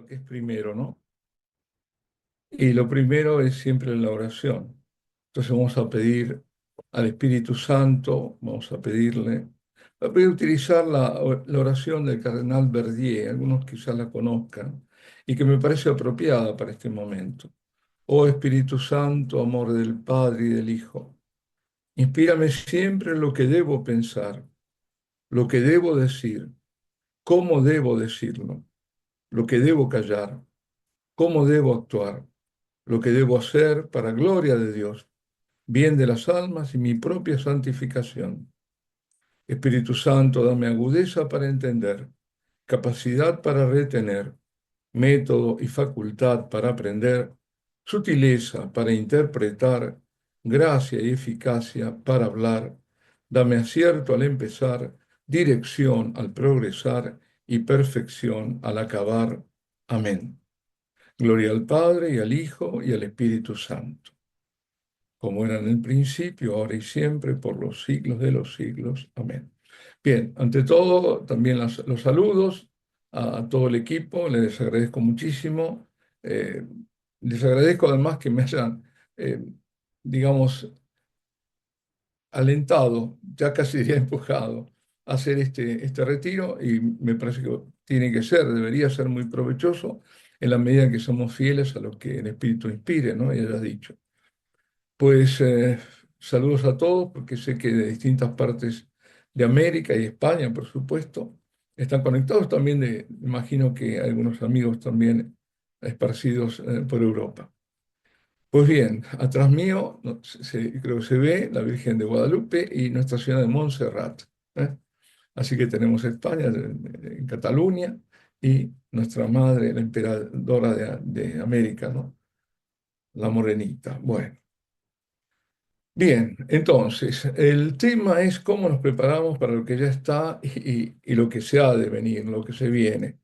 lo que es primero, ¿no? Y lo primero es siempre la oración. Entonces vamos a pedir al Espíritu Santo, vamos a pedir utilizar la oración del cardenal Verdier, algunos quizás la conozcan, y que me parece apropiada para este momento. Oh Espíritu Santo, amor del Padre y del Hijo, inspírame siempre en lo que debo pensar, lo que debo decir, cómo debo decirlo, lo que debo callar, cómo debo actuar, lo que debo hacer para gloria de Dios, bien de las almas y mi propia santificación. Espíritu Santo, dame agudeza para entender, capacidad para retener, método y facultad para aprender, sutileza para interpretar, gracia y eficacia para hablar. Dame acierto al empezar, dirección al progresar y perfección al acabar. Amén. Gloria al Padre y al Hijo y al Espíritu Santo, como era en el principio, ahora y siempre, por los siglos de los siglos. Amén. Bien, ante todo, también los saludos a todo el equipo, les agradezco muchísimo. Eh, Les agradezco además que me hayan, eh, digamos, alentado, ya casi diría empujado, a hacer este retiro y me parece que tiene que ser, debería ser muy provechoso en la medida que somos fieles a lo que el Espíritu inspire, ¿no? Y hayas dicho. Pues saludos a todos, porque sé que de distintas partes de América y España, por supuesto, están conectados también imagino que algunos amigos también esparcidos por Europa. Pues bien, atrás mío no, creo que se ve la Virgen de Guadalupe y Nuestra Señora de Montserrat. ¿Eh? Así que tenemos España en Cataluña y nuestra madre, la emperadora de América, ¿no? La Morenita. Bueno. Bien, entonces, el tema es cómo nos preparamos para lo que ya está y lo que se ha de venir, lo que se viene.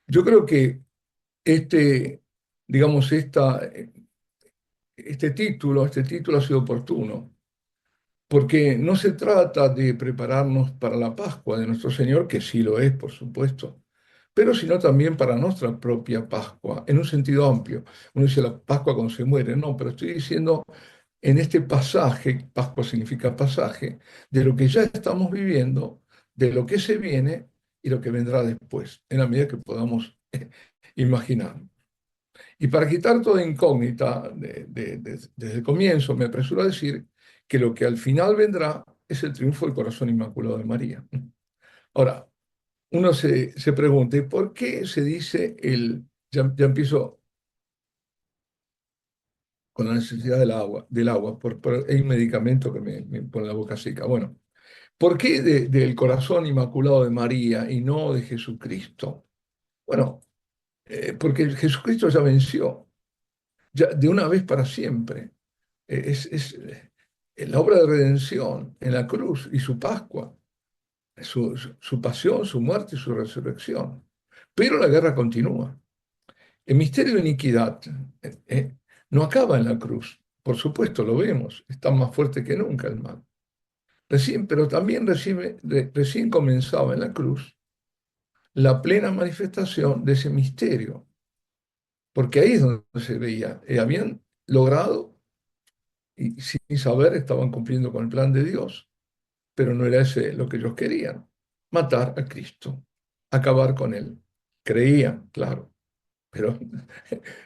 Yo creo que este, digamos, este título ha sido oportuno, porque no se trata de prepararnos para la Pascua de nuestro Señor, que sí lo es, por supuesto, pero sino también para nuestra propia Pascua, en un sentido amplio. Uno dice la Pascua cuando se muere, no, pero estoy diciendo en este pasaje, Pascua significa pasaje, de lo que ya estamos viviendo, de lo que se viene y lo que vendrá después, en la medida que podamos imaginar. Y para quitar toda incógnita desde el comienzo, me apresuro a decir que lo que al final vendrá es el triunfo del corazón inmaculado de María. Ahora, uno se pregunta, ¿y por qué se dice ya empiezo con la necesidad del agua, hay un medicamento que me pone la boca seca. Bueno, ¿por qué del corazón inmaculado de María y no de Jesucristo? Bueno, porque Jesucristo ya venció, ya de una vez para siempre. La obra de redención en la cruz y su Pascua, su pasión, su muerte y su resurrección. Pero la guerra continúa. El misterio de iniquidad no acaba en la cruz. Por supuesto, lo vemos, está más fuerte que nunca el mal. Pero también recién comenzaba en la cruz la plena manifestación de ese misterio, porque ahí es donde se veía, habían logrado, y sin saber estaban cumpliendo con el plan de Dios, pero no era ese lo que ellos querían, matar a Cristo, acabar con él. Creían, claro, pero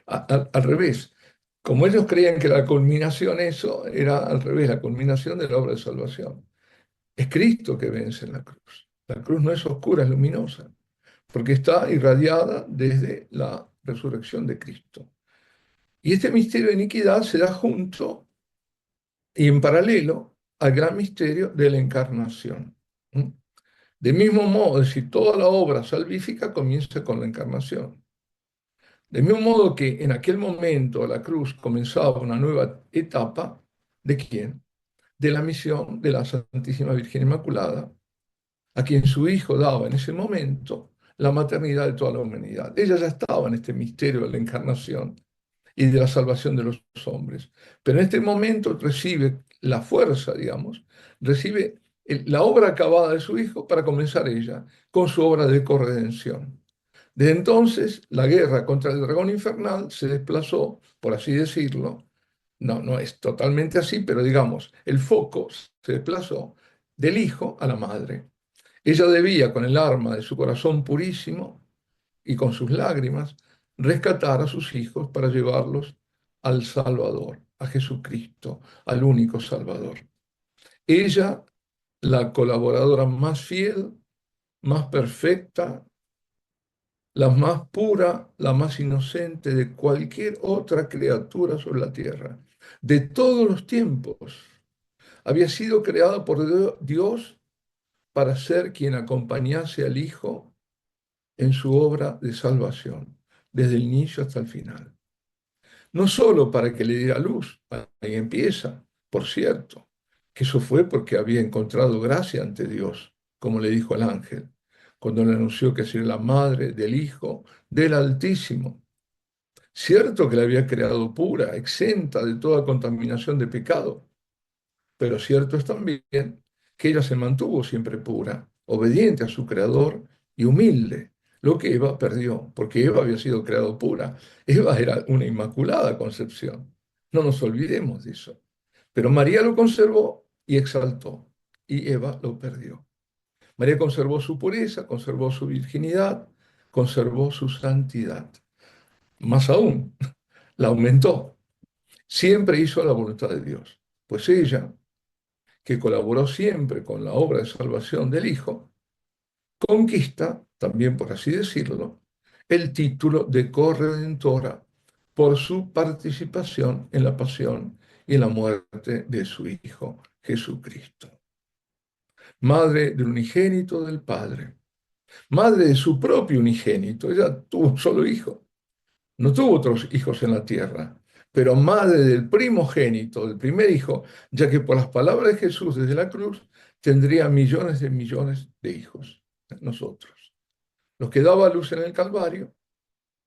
al revés. Como ellos creían que la culminación, eso era al revés, la culminación de la obra de salvación. Es Cristo que vence en la cruz. La cruz no es oscura, es luminosa, porque está irradiada desde la resurrección de Cristo. Y este misterio de iniquidad se da junto y en paralelo al gran misterio de la encarnación. ¿Mm? De mismo modo, es decir, toda la obra salvífica comienza con la encarnación. De mismo modo que en aquel momento la cruz comenzaba una nueva etapa, ¿de quién? De la misión de la Santísima Virgen Inmaculada, a quien su Hijo daba en ese momento la maternidad de toda la humanidad. Ella ya estaba en este misterio de la encarnación y de la salvación de los hombres, pero en este momento recibe la fuerza, digamos, recibe la obra acabada de su Hijo para comenzar ella con su obra de corredención. Desde entonces, la guerra contra el dragón infernal se desplazó, por así decirlo, no es totalmente así, pero digamos, el foco se desplazó del hijo a la madre. Ella debía, con el arma de su corazón purísimo y con sus lágrimas, rescatar a sus hijos para llevarlos al Salvador, a Jesucristo, al único Salvador. Ella, la colaboradora más fiel, más perfecta, la más pura, la más inocente de cualquier otra criatura sobre la tierra, de todos los tiempos. Había sido creada por Dios para ser quien acompañase al Hijo en su obra de salvación, desde el inicio hasta el final. No solo para que le diera luz, ahí empieza, por cierto, que eso fue porque había encontrado gracia ante Dios, como le dijo al ángel, cuando le anunció que sería la madre del Hijo del Altísimo. Cierto que la había creado pura, exenta de toda contaminación de pecado, pero cierto es también que ella se mantuvo siempre pura, obediente a su Creador y humilde, lo que Eva perdió, porque Eva había sido creada pura. Eva era una inmaculada concepción. No nos olvidemos de eso. Pero María lo conservó y exaltó, y Eva lo perdió. María conservó su pureza, conservó su virginidad, conservó su santidad. Más aún, la aumentó. Siempre hizo la voluntad de Dios, pues ella, que colaboró siempre con la obra de salvación del Hijo, conquista, también por así decirlo, el título de corredentora por su participación en la pasión y en la muerte de su Hijo Jesucristo. Madre del unigénito del Padre, madre de su propio unigénito, ella tuvo un solo hijo, no tuvo otros hijos en la tierra, pero madre del primogénito, del primer hijo, ya que por las palabras de Jesús desde la cruz tendría millones de millones de hijos, nosotros. Los que daba a luz en el Calvario,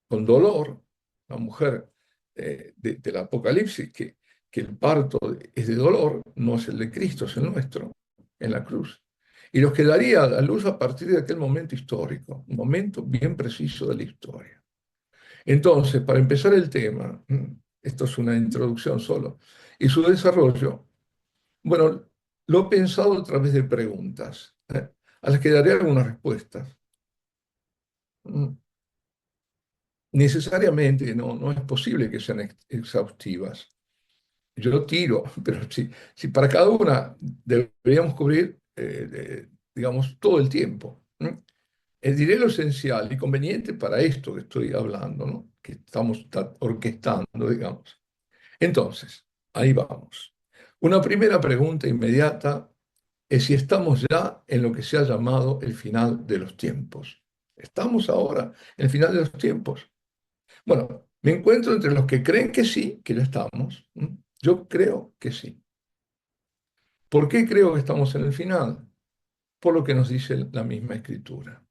con dolor, la mujer del Apocalipsis, que el parto es de dolor, no es el de Cristo, es el nuestro, en la cruz. Y los que daría a luz a partir de aquel momento histórico, un momento bien preciso de la historia. Entonces, para empezar el tema, esto es una introducción solo, y su desarrollo, bueno, lo he pensado a través de preguntas, a las que daré algunas respuestas. Mm, Necesariamente no es posible que sean exhaustivas. Yo tiro, pero si para cada una deberíamos cubrir, digamos, todo el tiempo. Diré lo esencial y conveniente para esto que estoy hablando, ¿no? Que estamos orquestando, digamos. Entonces, ahí vamos. Una primera pregunta inmediata es si estamos ya en lo que se ha llamado el final de los tiempos. ¿Estamos ahora en el final de los tiempos? Bueno, me encuentro entre los que creen que sí, que ya estamos. Yo creo que sí. ¿Por qué creo que estamos en el final? Por lo que nos dice la misma Escritura.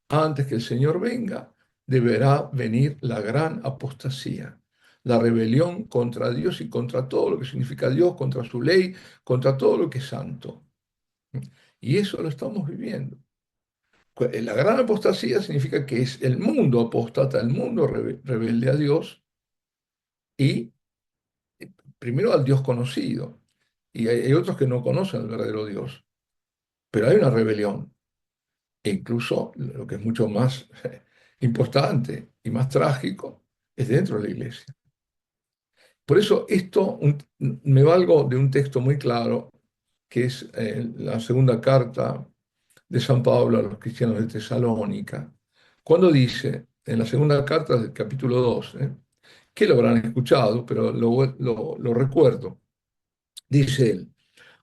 Antes que el Señor venga, deberá venir la gran apostasía, la rebelión contra Dios y contra todo lo que significa Dios, contra su ley, contra todo lo que es santo. Y eso lo estamos viviendo. La gran apostasía significa que es el mundo apóstata, el mundo rebelde a Dios y primero al Dios conocido. Y hay otros que no conocen al verdadero Dios. Pero hay una rebelión. E incluso lo que es mucho más importante y más trágico es dentro de la iglesia. Por eso esto me valgo de un texto muy claro, que es la segunda carta de San Pablo a los cristianos de Tesalónica, cuando dice, en la segunda carta del capítulo 2, que lo habrán escuchado, pero lo recuerdo, dice él,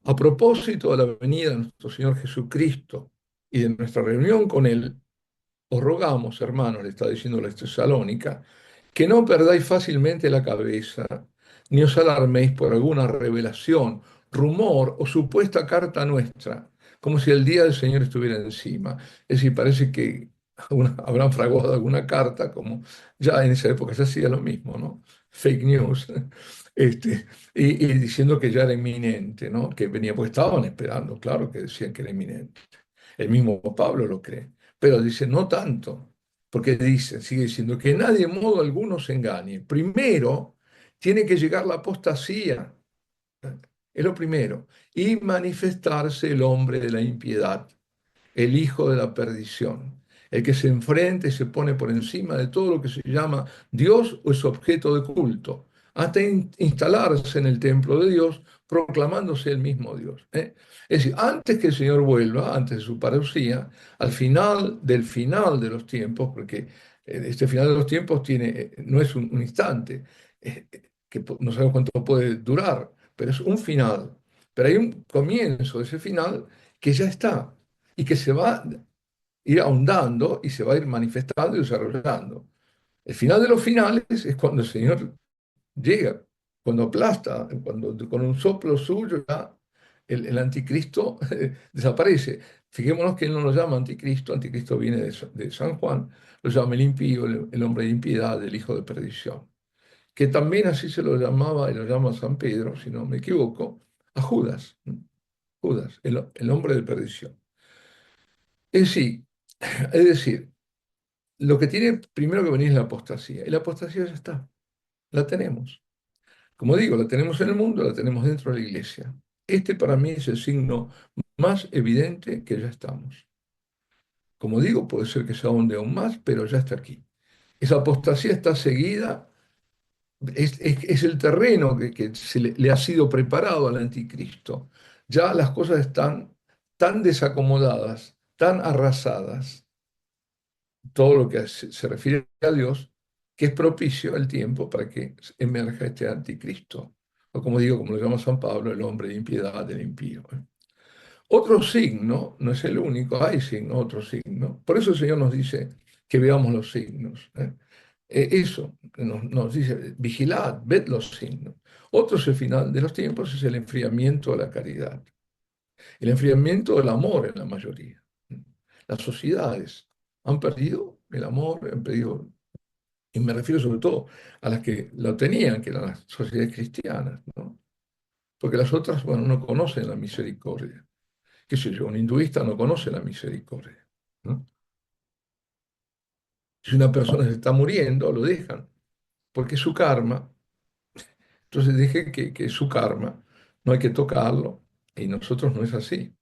a propósito de la venida de nuestro Señor Jesucristo y de nuestra reunión con Él, os rogamos, hermanos, le está diciendo la Tesalónica, que no perdáis fácilmente la cabeza, ni os alarméis por alguna revelación, rumor o supuesta carta nuestra, como si el día del Señor estuviera encima. Es decir, parece que habrán fraguado alguna carta, como ya en esa época se hacía lo mismo, ¿no? Fake news, y diciendo que ya era inminente, ¿no? Que venía, pues estaban esperando, claro que decían que era inminente. El mismo Pablo lo cree, pero dice, no tanto. porque dice, sigue diciendo, que nadie en modo alguno se engañe. Primero tiene que llegar la apostasía, es lo primero, y manifestarse el hombre de la impiedad, el hijo de la perdición, el que se enfrenta y se pone por encima de todo lo que se llama Dios o es objeto de culto, hasta instalarse en el templo de Dios, proclamándose el mismo Dios. Es decir, antes que el Señor vuelva, antes de su parucía, al final de los tiempos, porque este final de los tiempos no es un instante, no sabemos cuánto puede durar, pero es un final. Pero hay un comienzo de ese final que ya está y que se va a ir ahondando y se va a ir manifestando y desarrollando. El final de los finales es cuando el Señor llega, cuando aplasta, cuando con un soplo suyo ya el anticristo desaparece. Fijémonos que él no lo llama anticristo, anticristo viene de San Juan, lo llama el impío, el hombre de impiedad, el hijo de perdición. Que también así se lo llamaba y lo llama San Pedro, si no me equivoco, a Judas, Judas, el hombre de perdición. Sí, es decir, lo que tiene primero que venir es la apostasía. Y la apostasía ya está, la tenemos. Como digo, la tenemos en el mundo, la tenemos dentro de la iglesia. Este para mí es el signo más evidente que ya estamos. Como digo, puede ser que se ahonde aún más, pero ya está aquí. Esa apostasía está seguida, es el terreno que le ha sido preparado al anticristo. Ya las cosas están tan desacomodadas, tan arrasadas, todo lo que se refiere a Dios, que es propicio el tiempo para que emerja este anticristo. O como digo, como lo llama San Pablo, el hombre de impiedad, del impío. Otro signo, no es el único, hay signo, otro signo. Por eso el Señor nos dice que veamos los signos. Eso, nos dice, vigilad, ved los signos. Otro es el final de los tiempos, es el enfriamiento de la caridad, el enfriamiento del amor en la mayoría. Las sociedades han perdido el amor, han perdido, y me refiero sobre todo a las que lo tenían, que eran las sociedades cristianas, ¿no? Porque las otras, bueno, no conocen la misericordia. Qué sé yo, un hinduista no conoce la misericordia, ¿no? Si una persona se está muriendo, lo dejan, porque es su karma. Entonces deje que es su karma, no hay que tocarlo, y nosotros no es así.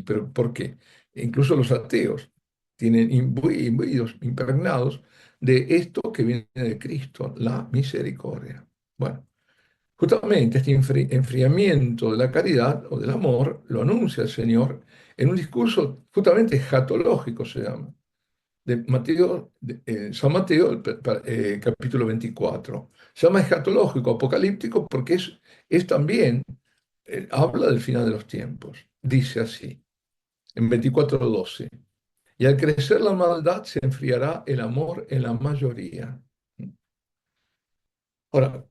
Pero ¿por qué? Incluso los ateos tienen imbuidos, impregnados de esto que viene de Cristo, la misericordia. Bueno, justamente este enfriamiento de la caridad o del amor lo anuncia el Señor en un discurso justamente escatológico, se llama, de Mateo, San Mateo, capítulo 24. Se llama escatológico, apocalíptico, porque es también, habla del final de los tiempos. Dice así, en 24:12. Y al crecer la maldad se enfriará el amor en la mayoría. Ahora,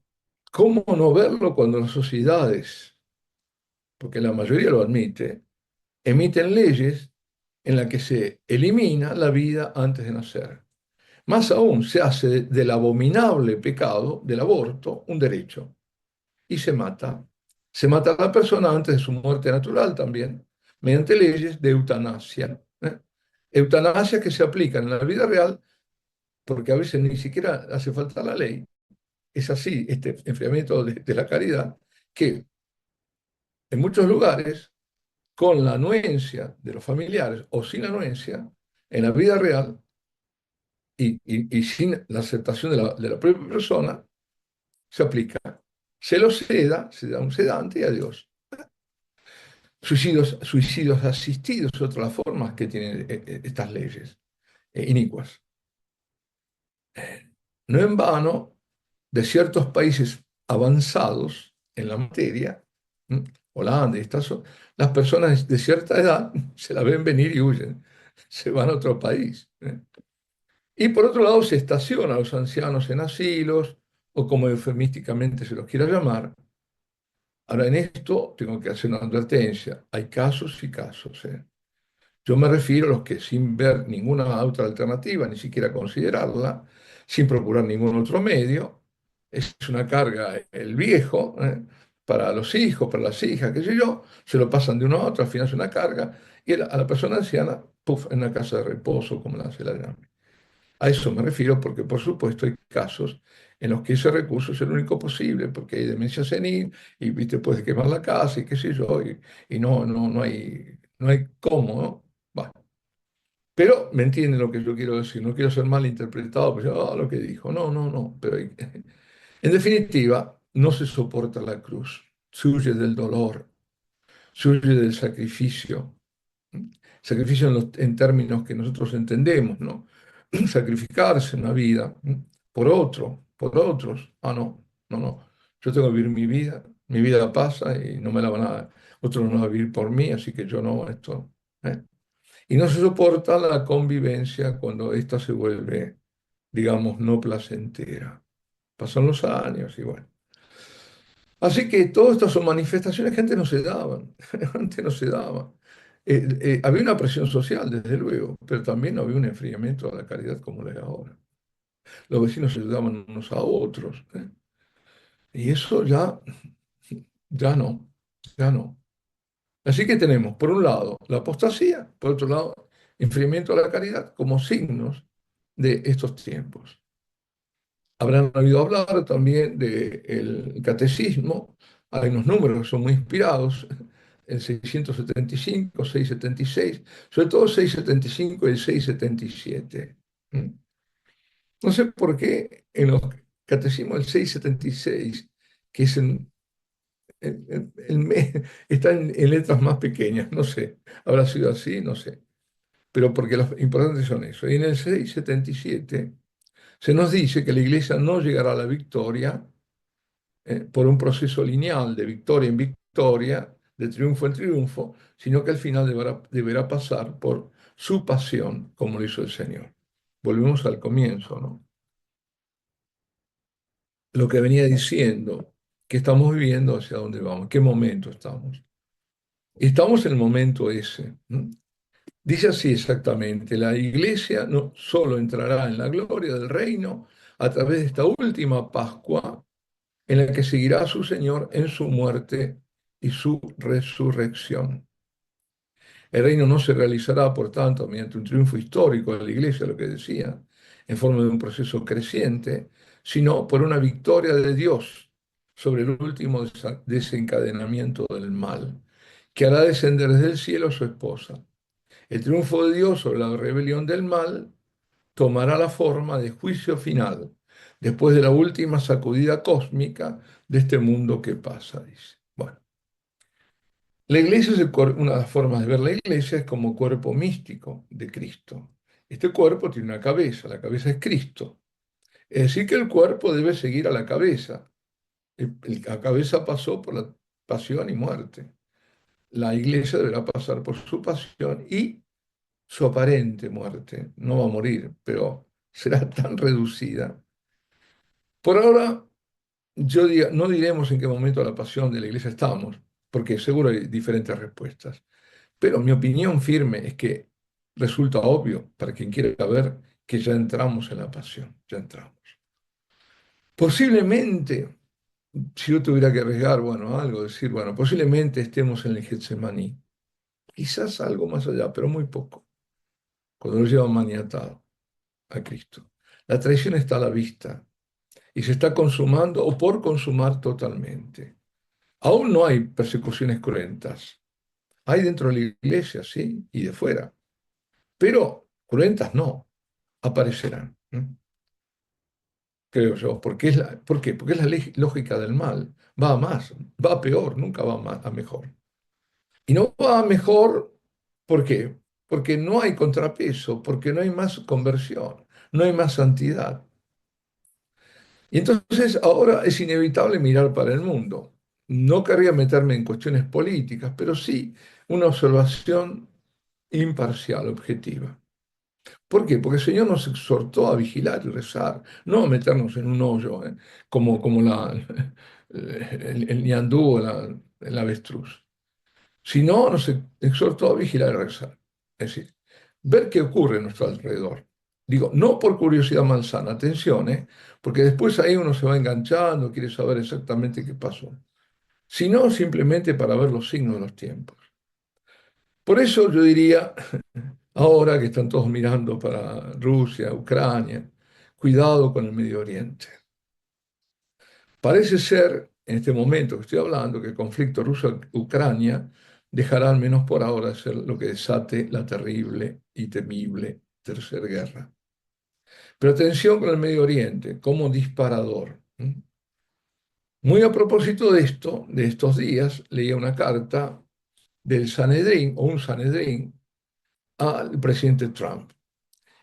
¿cómo no verlo cuando las sociedades, porque la mayoría lo admite, emiten leyes en las que se elimina la vida antes de nacer? Más aún, se hace del abominable pecado del aborto un derecho y se mata. Se mata a la persona antes de su muerte natural también, mediante leyes de eutanasia. Eutanasia que se aplican en la vida real porque a veces ni siquiera hace falta la ley. Es así, este enfriamiento de la caridad, que en muchos lugares, con la anuencia de los familiares o sin anuencia, en la vida real y sin la aceptación de la propia persona, se aplica. Se lo seda, se da un sedante y adiós. Suicidios asistidos, es otra de las formas que tienen estas leyes inicuas. No en vano, de ciertos países avanzados en la materia, Holanda y las personas de cierta edad se la ven venir y huyen, se van a otro país. Y por otro lado, se estaciona a los ancianos en asilos, o como eufemísticamente se los quiera llamar. Ahora, en esto tengo que hacer una advertencia. Hay casos y casos, ¿eh? Yo me refiero a los que sin ver ninguna otra alternativa, ni siquiera considerarla, sin procurar ningún otro medio, es una carga el viejo, para los hijos, para las hijas, qué sé yo, se lo pasan de uno a otro, al final es una carga, y a la persona anciana, puff, en una casa de reposo, como se la llama. A eso me refiero porque, por supuesto, hay casos en los que ese recurso es el único posible, porque hay demencia senil y te puedes quemar la casa y qué sé yo, y no hay cómo, ¿no? Bueno, pero me entienden lo que yo quiero decir, no quiero ser mal interpretado, pues lo que dijo, no, no, no, pero en definitiva, no se soporta la cruz, se huye del dolor, se huye del sacrificio. Sacrificio en términos que nosotros entendemos, ¿no? Sacrificarse una vida por otro, por otros. Ah, no, no, no. Yo tengo que vivir mi vida pasa y no me la van a, otros no van a vivir por mí, así que yo no, esto. ¿eh? Y no se soporta la convivencia cuando ésta se vuelve, digamos, no placentera. Pasan los años y bueno. Así que todas estas son manifestaciones que antes no se daban, antes no se daban. Había una presión social, desde luego, pero también había un enfriamiento a la caridad como lo es ahora. Los vecinos se ayudaban unos a otros, ¿eh? Y eso ya no, ya no. Así que tenemos, por un lado, la apostasía, por otro lado, enfriamiento a la caridad como signos de estos tiempos. Habrán oído hablar también del catecismo. Hay unos números que son muy inspirados, el 675, 676, sobre todo 675 y el 677. ¿Mm? No sé por qué en los catecismos el 676, que es está en letras más pequeñas, no sé, habrá sido así, no sé, pero porque los importantes son eso. Y en el 677 se nos dice que la iglesia no llegará a la victoria por un proceso lineal de victoria en victoria, de triunfo en triunfo, sino que al final deberá pasar por su pasión, como lo hizo el Señor. Volvemos al comienzo, ¿no? Lo que venía diciendo, que estamos viviendo, hacia dónde vamos, qué momento estamos. Estamos en el momento ese. ¿No? Dice así exactamente, la iglesia no solo entrará en la gloria del reino a través de esta última Pascua, en la que seguirá a su Señor en su muerte y su resurrección. El reino no se realizará, por tanto, mediante un triunfo histórico de la Iglesia, lo que decía, en forma de un proceso creciente, sino por una victoria de Dios sobre el último desencadenamiento del mal, que hará descender desde el cielo a su esposa. El triunfo de Dios sobre la rebelión del mal tomará la forma de juicio final, después de la última sacudida cósmica de este mundo que pasa, dice. Bueno, la iglesia una de las formas de ver la iglesia es como cuerpo místico de Cristo. Este cuerpo tiene una cabeza, la cabeza es Cristo. Es decir, que el cuerpo debe seguir a la cabeza. La cabeza pasó por la pasión y muerte. La iglesia deberá pasar por su pasión y su aparente muerte. No va a morir, pero será tan reducida. Por ahora, no diremos en qué momento de la pasión de la iglesia estamos, porque seguro hay diferentes respuestas. Pero mi opinión firme es que resulta obvio para quien quiera ver que ya entramos en la pasión, ya entramos. Posiblemente, si yo tuviera que arriesgar, bueno, algo, decir, bueno, posiblemente estemos en el Getsemaní, quizás algo más allá, pero muy poco, cuando lo llevan maniatado a Cristo. La traición está a la vista y se está consumando o por consumar totalmente. Aún no hay persecuciones cruentas. Hay dentro de la iglesia, sí, y de fuera, pero cruentas no, aparecerán. Creo yo. ¿Por qué? Porque es la lógica del mal. Va a más, va a peor, nunca va a mejor. Y no va a mejor, ¿por qué? Porque no hay contrapeso, porque no hay más conversión, no hay más santidad. Y entonces ahora es inevitable mirar para el mundo. No querría meterme en cuestiones políticas, pero sí una observación imparcial, objetiva. ¿Por qué? Porque el Señor nos exhortó a vigilar y rezar, no a meternos en un hoyo, como el ñandú o el avestruz, sino nos exhortó a vigilar y rezar. Es decir, ver qué ocurre a nuestro alrededor. Digo, no por curiosidad malsana, atención, porque después ahí uno se va enganchando, quiere saber exactamente qué pasó, sino simplemente para ver los signos de los tiempos. Por eso yo diría, Ahora que están todos mirando para Rusia, Ucrania, cuidado con el Medio Oriente. Parece ser, en este momento que estoy hablando, que el conflicto ruso-Ucrania dejará al menos por ahora ser lo que desate la terrible y temible Tercera Guerra. Pero atención con el Medio Oriente como disparador. Muy a propósito de esto, de estos días, leía una carta del Sanedrín o un Sanedrín al presidente Trump,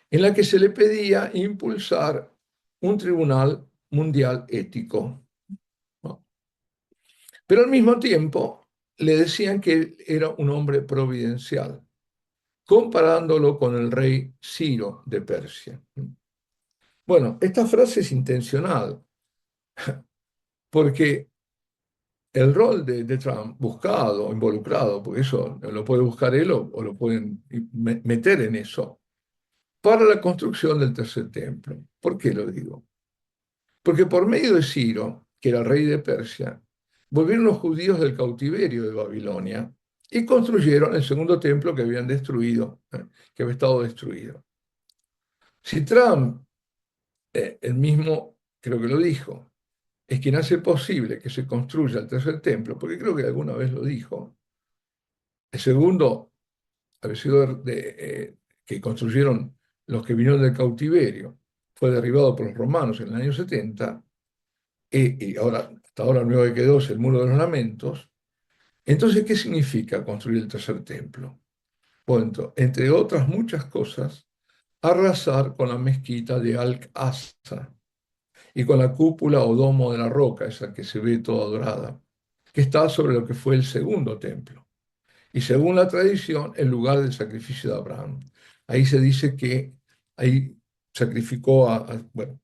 en la que se le pedía impulsar un tribunal mundial ético, ¿no? Pero al mismo tiempo le decían que él era un hombre providencial, comparándolo con el rey Ciro de Persia. Bueno, esta frase es intencional, porque el rol de Trump, buscado, involucrado, porque eso lo puede buscar él o lo pueden meter en eso, para la construcción del tercer templo. ¿Por qué lo digo? Porque por medio de Ciro, que era el rey de Persia, volvieron los judíos del cautiverio de Babilonia y construyeron el segundo templo que habían destruido, que había estado destruido. Si Trump, el mismo, creo que lo dijo, es quien hace posible que se construya el tercer templo, porque creo que alguna vez lo dijo, el segundo había sido que construyeron los que vinieron del cautiverio, fue derribado por los romanos en el año 70, y ahora, hasta ahora lo único que quedó es el Muro de los Lamentos. Entonces, ¿qué significa construir el tercer templo? Bueno, entre otras muchas cosas, arrasar con la mezquita de Al-Aqsa y con la cúpula o domo de la roca, esa que se ve toda dorada, que está sobre lo que fue el segundo templo. Y según la tradición, el lugar del sacrificio de Abraham. Ahí se dice que ahí sacrificó bueno,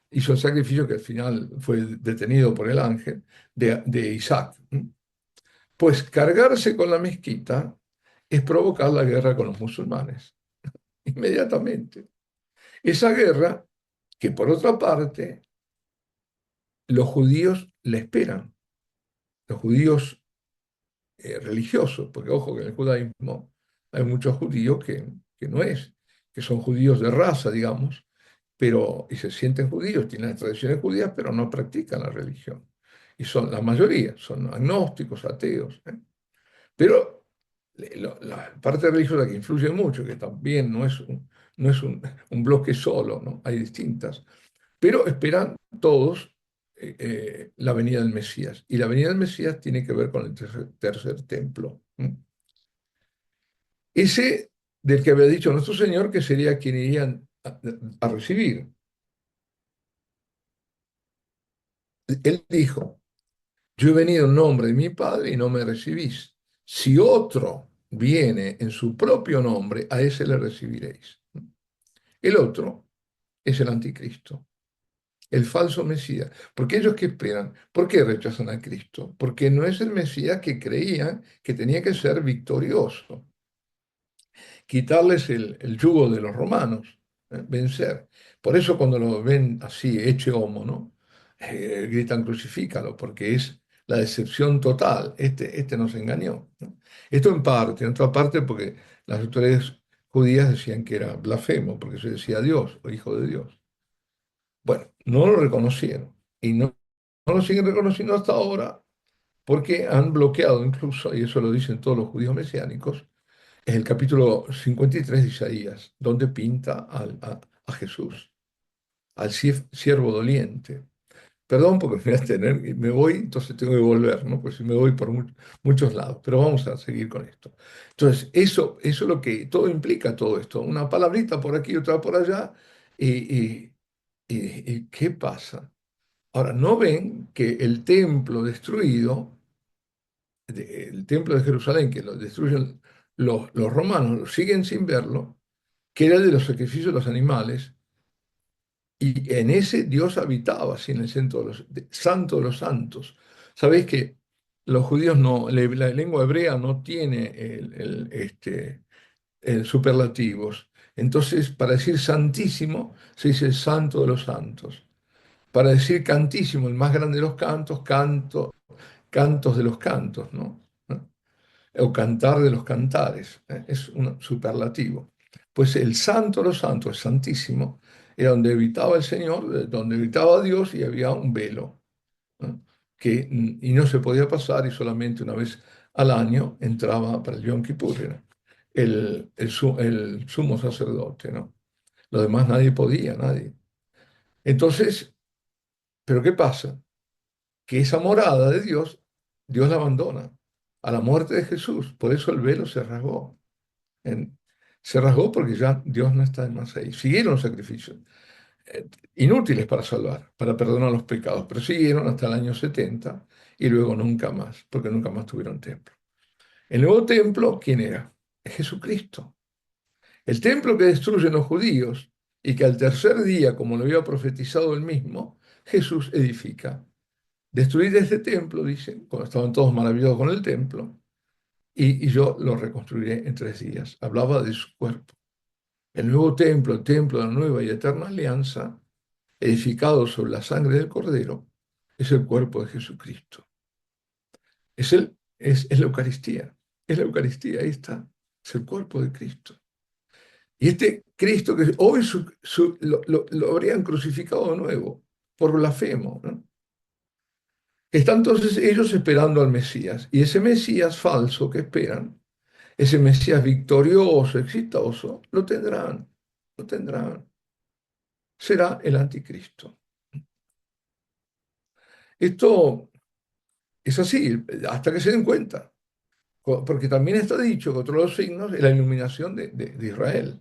hizo el sacrificio que al final fue detenido por el ángel de Isaac. Pues cargarse con la mezquita es provocar la guerra con los musulmanes, inmediatamente. Esa guerra que por otra parte los judíos la esperan, los judíos religiosos, porque ojo que en el judaísmo hay muchos judíos que no es, que son judíos de raza, digamos, pero y se sienten judíos, tienen las tradiciones judías, pero no practican la religión. Y son la mayoría, son agnósticos, ateos. Pero la parte religiosa que influye mucho, que también no es un bloque solo, ¿no? Hay distintas, pero esperan todos la venida del Mesías. Y la venida del Mesías tiene que ver con el tercer templo. Ese del que había dicho nuestro Señor que sería quien irían a recibir. Él dijo, yo he venido en nombre de mi Padre y no me recibís. Si otro viene en su propio nombre, a ese le recibiréis. El otro es el anticristo, el falso Mesías. Porque ellos que esperan, ¿por qué rechazan a Cristo? Porque no es el Mesías que creían que tenía que ser victorioso, quitarles el yugo de los romanos, vencer. Por eso cuando lo ven así, eche homo, ¿no? Gritan crucifícalo, porque es la decepción total. Este nos engañó, ¿no? Esto en otra parte porque las autoridades judías decían que era blasfemo, porque se decía Dios o hijo de Dios. Bueno, no lo reconocieron y no lo siguen reconociendo hasta ahora porque han bloqueado incluso, y eso lo dicen todos los judíos mesiánicos, es el capítulo 53 de Isaías, donde pinta a Jesús, al siervo doliente. Perdón porque me voy a tener, me voy, entonces tengo que volver, ¿no? Pues si me voy por muchos lados, pero vamos a seguir con esto. Entonces, eso es lo que todo implica todo esto, una palabrita por aquí, otra por allá, y, y ¿qué pasa? Ahora, ¿no ven que el templo destruido, el templo de Jerusalén, que lo destruyen los romanos, lo siguen sin verlo, que era el de los sacrificios de los animales, y en ese Dios habitaba, así en el centro santo de los santos. Sabéis que los judíos no, la lengua hebrea no tiene el superlativos. Entonces, para decir santísimo, se dice santo de los santos. Para decir cantísimo, el más grande de los cantos, cantos de los cantos, ¿no? O cantar de los cantares, es un superlativo. Pues el santo de los santos, el santísimo, era donde habitaba el Señor, donde habitaba Dios y había un velo, ¿no? Y no se podía pasar y solamente una vez al año entraba para el Yom Kippur, era el sumo sacerdote, ¿no? Lo demás nadie podía, nadie. Entonces, ¿pero qué pasa? Que esa morada de Dios, Dios la abandona a la muerte de Jesús. Por eso el velo se rasgó. En- Se rasgó porque ya Dios no está más ahí. Siguieron los sacrificios, eh, inútiles para salvar, para perdonar los pecados, pero siguieron hasta el año 70 y luego nunca más, porque nunca más tuvieron templo. El nuevo templo, ¿quién era? Es Jesucristo. El templo que destruyen los judíos y que al tercer día, como lo había profetizado él mismo, Jesús edifica. Destruir este templo, dicen, cuando estaban todos maravillados con el templo, y yo lo reconstruiré en 3 días. Hablaba de su cuerpo. El nuevo templo, el templo de la nueva y eterna alianza, edificado sobre la sangre del Cordero, es el cuerpo de Jesucristo. Es la Eucaristía. Es la Eucaristía, ahí está. Es el cuerpo de Cristo. Y este Cristo que hoy lo habrían crucificado de nuevo por blasfemo, ¿no? Están entonces ellos esperando al Mesías. Y ese Mesías falso que esperan, ese Mesías victorioso, exitoso, lo tendrán. Lo tendrán. Será el anticristo. Esto es así, hasta que se den cuenta. Porque también está dicho que otro de los signos es la iluminación de Israel.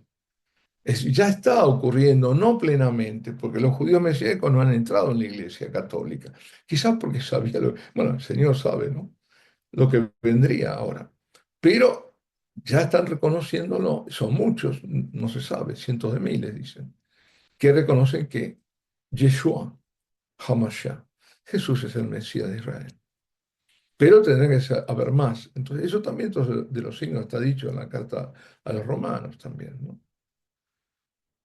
Ya está ocurriendo, no plenamente, porque los judíos mesíacos no han entrado en la iglesia católica. Quizás porque sabía bueno, el Señor sabe, ¿no? Lo que vendría ahora. Pero ya están reconociéndolo, son muchos, no se sabe, cientos de miles, dicen, que reconocen que Yeshua, Hamashiach, Jesús es el Mesías de Israel. Pero tendrá que haber más. Entonces, eso también entonces, de los signos está dicho en la carta a los romanos también, ¿no?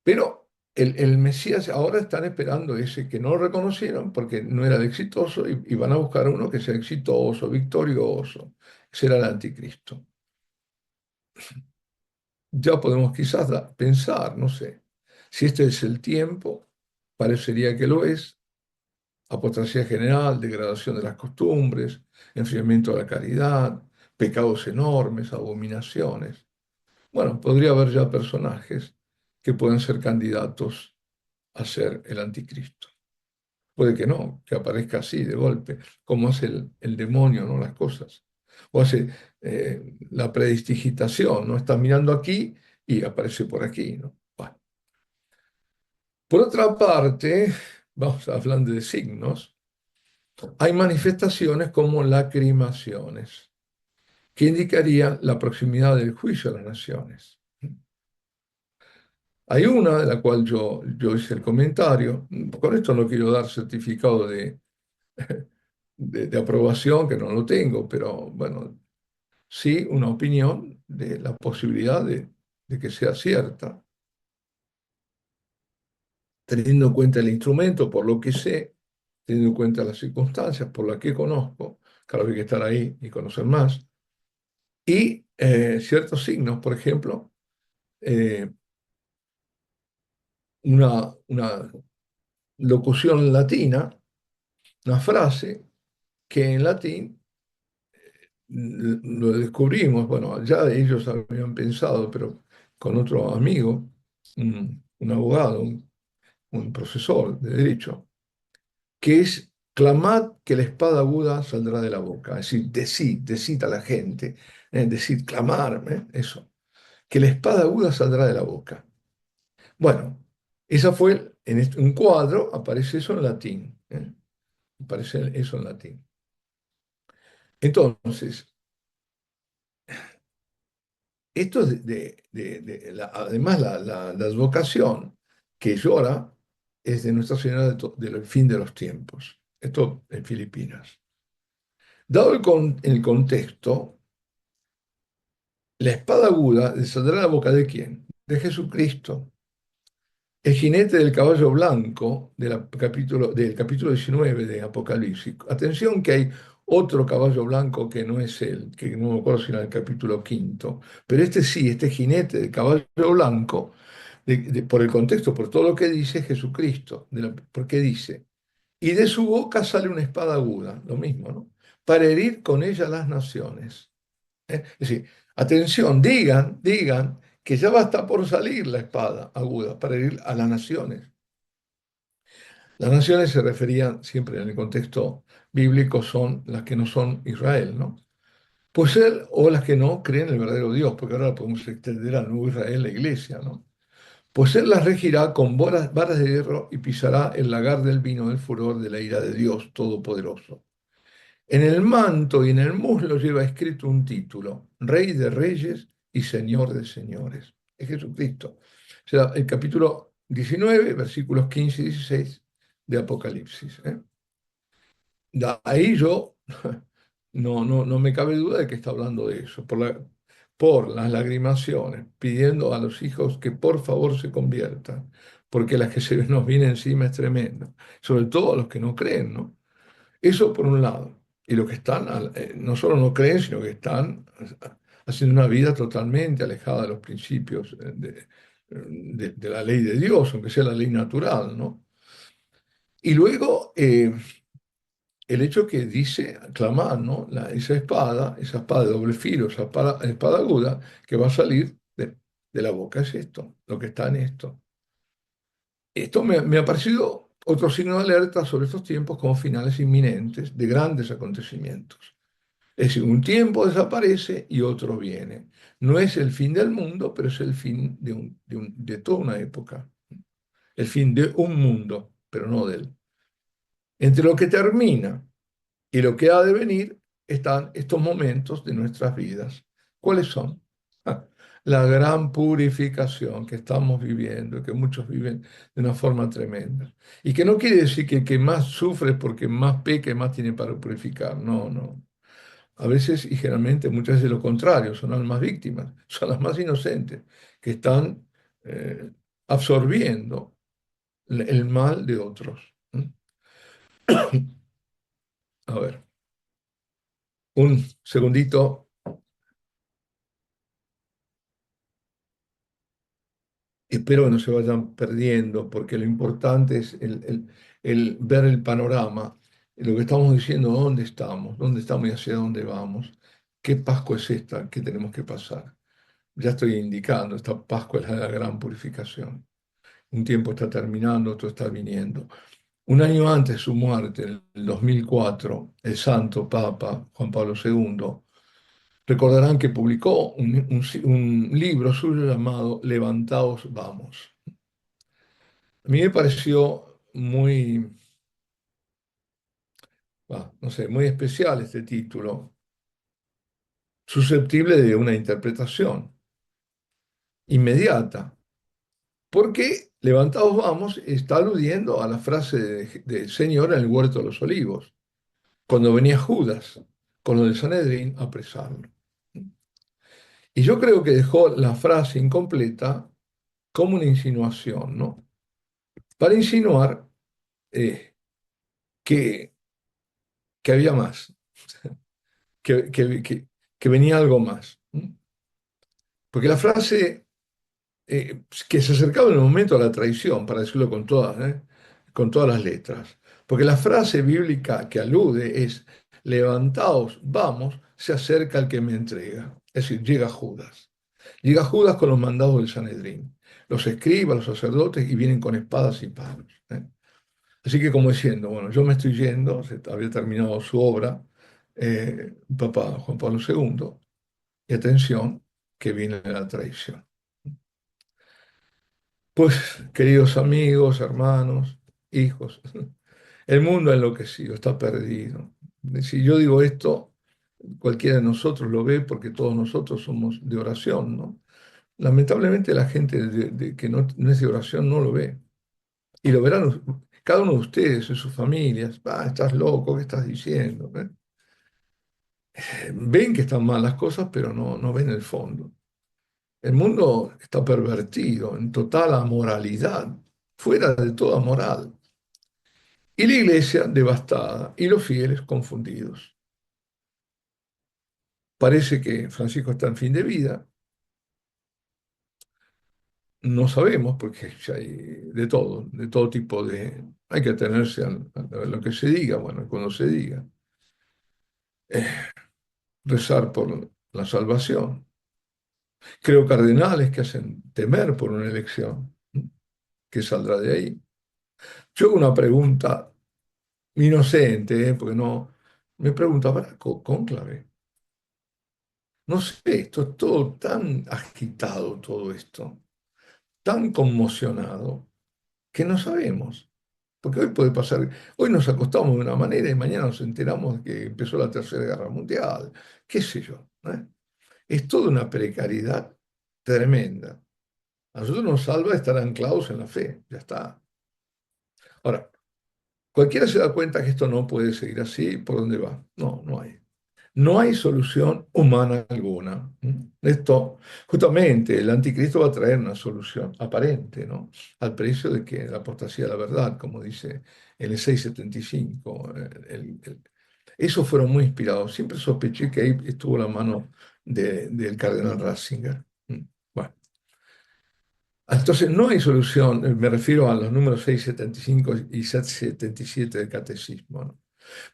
Pero el Mesías ahora están esperando ese que no lo reconocieron porque no era el exitoso y van a buscar uno que sea exitoso, victorioso. Será el anticristo. Ya podemos quizás pensar, no sé, si este es el tiempo, parecería que lo es, apostasía general, degradación de las costumbres, enfriamiento de la caridad, pecados enormes, abominaciones. Bueno, podría haber ya personajes que pueden ser candidatos a ser el anticristo. Puede que no, que aparezca así de golpe, como hace el demonio, ¿no? Las cosas. O hace la predistigitación, ¿no? Está mirando aquí y aparece por aquí, ¿no? Bueno. Por otra parte, vamos hablando de signos, hay manifestaciones como lacrimaciones, que indicarían la proximidad del juicio a las naciones. Hay una de la cual yo hice el comentario, con esto no quiero dar certificado de aprobación, que no lo tengo, pero bueno, sí una opinión de la posibilidad de que sea cierta, teniendo en cuenta el instrumento, por lo que sé, teniendo en cuenta las circunstancias, por las que conozco, claro que hay que estar ahí y conocer más, y ciertos signos, por ejemplo, eh, una locución latina, una frase que en latín lo descubrimos, bueno, ya ellos habían pensado, pero con otro amigo, un abogado, un profesor de derecho, que es clamad que la espada aguda saldrá de la boca, es decir, decid a la gente, decid, clamar, eso, que la espada aguda saldrá de la boca. Bueno, esa fue, un cuadro, aparece eso en latín, aparece eso en latín. Entonces, esto es además la advocación que llora es de Nuestra Señora del fin de los tiempos. Esto en Filipinas. Dado el contexto, la espada aguda le saldrá de la boca de quién? De Jesucristo. El jinete del caballo blanco del capítulo 19 de Apocalipsis. Atención que hay otro caballo blanco que no es él, que no me acuerdo si era el capítulo quinto, pero este sí, este jinete de caballo blanco, por el contexto, por todo lo que dice Jesucristo, porque dice, y de su boca sale una espada aguda, lo mismo, ¿no? Para herir con ella las naciones. Es decir, atención, digan que ya va a estar por salir la espada aguda para herir a las naciones. Las naciones se referían siempre en el contexto bíblico son las que no son Israel, ¿no? Pues él, o las que no creen en el verdadero Dios, porque ahora podemos extender al nuevo Israel, la iglesia, ¿no? Pues él las regirá con varas de hierro y pisará el lagar del vino del furor de la ira de Dios Todopoderoso. En el manto y en el muslo lleva escrito un título, Rey de Reyes y Señor de Señores. Es Jesucristo. O sea, el capítulo 19, versículos 15 y 16 de Apocalipsis. ¿Eh? Ahí yo no me cabe duda de que está hablando de eso, por las lagrimaciones, pidiendo a los hijos que por favor se conviertan, porque las que se nos viene encima es tremenda, sobre todo a los que no creen, ¿no? Eso por un lado. Y los que están, no solo no creen, sino que están haciendo una vida totalmente alejada de los principios de la ley de Dios, aunque sea la ley natural, ¿no? Y luego el hecho que dice, clamar, ¿no? Esa espada de doble filo, esa espada aguda que va a salir de la boca es esto, lo que está en esto. Esto me ha parecido otro signo de alerta sobre estos tiempos como finales inminentes de grandes acontecimientos. Es decir, un tiempo desaparece y otro viene. No es el fin del mundo, pero es el fin de toda una época. El fin de un mundo, pero no de él. Entre lo que termina y lo que ha de venir están estos momentos de nuestras vidas. ¿Cuáles son? Ah, la gran purificación que estamos viviendo, que muchos viven de una forma tremenda. Y que no quiere decir que el que más sufre es porque más peca y más tiene para purificar. No, no. A veces y generalmente muchas veces lo contrario, son las más víctimas, son las más inocentes, que están eh, absorbiendo el mal de otros. ¿Mm? A ver, un segundito. Espero que no se vayan perdiendo, porque lo importante es el ver el panorama, lo que estamos diciendo, dónde estamos y hacia dónde vamos, qué Pascua es esta que tenemos que pasar. Ya estoy indicando, esta Pascua es la gran purificación. Un tiempo está terminando, otro está viniendo. Un año antes de su muerte, en el 2004, el santo Papa Juan Pablo II, recordarán que publicó un libro suyo llamado Levantaos, vamos. A mí me pareció muy, no sé, muy especial este título, susceptible de una interpretación inmediata, porque Levantaos vamos está aludiendo a la frase del Señor en el huerto de los olivos, cuando venía Judas con lo del Sanedrín a apresarlo. Y yo creo que dejó la frase incompleta como una insinuación, ¿no? Para insinuar eh, que, que había más, que, que, que, que venía algo más. Porque la frase que se acercaba en el momento a la traición, para decirlo con todas las letras. Porque la frase bíblica que alude es, levantaos, vamos, se acerca el que me entrega. Es decir, llega Judas. Llega Judas con los mandados del Sanedrín. Los escribas, los sacerdotes, y vienen con espadas y palos. Así que como diciendo, bueno, yo me estoy yendo, se había terminado su obra, Papa Juan Pablo II, y atención, que viene la traición. Pues, queridos amigos, hermanos, hijos, el mundo ha enloquecido, está perdido. Si yo digo esto, cualquiera de nosotros lo ve porque todos nosotros somos de oración, ¿no? Lamentablemente la gente que no es de oración no lo ve. Y lo verán cada uno de ustedes en sus familias. Estás loco, ¿qué estás diciendo? Ven que están mal las cosas, pero no ven el fondo. El mundo está pervertido en total amoralidad, fuera de toda moral. Y la iglesia devastada y los fieles confundidos. Parece que Francisco está en fin de vida. No sabemos, porque ya hay de todo tipo de... Hay que atenerse a lo que se diga, bueno, cuando se diga. Eh, rezar por la salvación. Creo cardenales que hacen temer por una elección. ¿Qué saldrá de ahí? Yo hago una pregunta inocente, porque no... Me pregunto, ¿habrá cónclave? No sé, esto es todo tan agitado, todo esto, tan conmocionado, que no sabemos. Porque hoy puede pasar, hoy nos acostamos de una manera y mañana nos enteramos de que empezó la Tercera Guerra Mundial, qué sé yo, ¿eh? Es toda una precariedad tremenda. A nosotros nos salva estar anclados en la fe, ya está. Ahora, cualquiera se da cuenta que esto no puede seguir así, ¿por dónde va? No, no hay. No hay solución humana alguna. Esto, justamente, el anticristo va a traer una solución aparente, ¿no? Al precio de que la apostasía a la verdad, como dice en el 675. Esos fueron muy inspirados. Siempre sospeché que ahí estuvo la mano del cardenal Ratzinger. Bueno, entonces no hay solución, me refiero a los números 675 y 777 del catecismo, ¿no?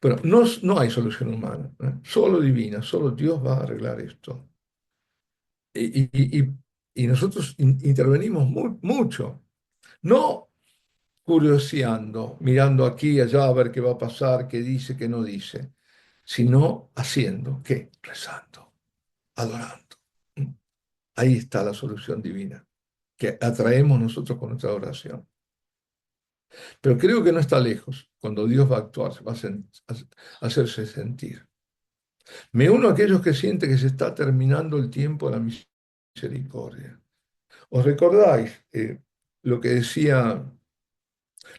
Pero no hay solución humana, ¿eh? Solo divina, solo Dios va a arreglar esto. Y nosotros intervenimos mucho, no curioseando, mirando aquí y allá a ver qué va a pasar, qué dice, qué no dice, sino haciendo, ¿qué? Rezando, adorando. ¿Mm? Ahí está la solución divina, que atraemos nosotros con nuestra oración. Pero creo que no está lejos cuando Dios va a actuar, va a hacerse sentir. Me uno a aquellos que sienten que se está terminando el tiempo de la misericordia. ¿Os recordáis lo que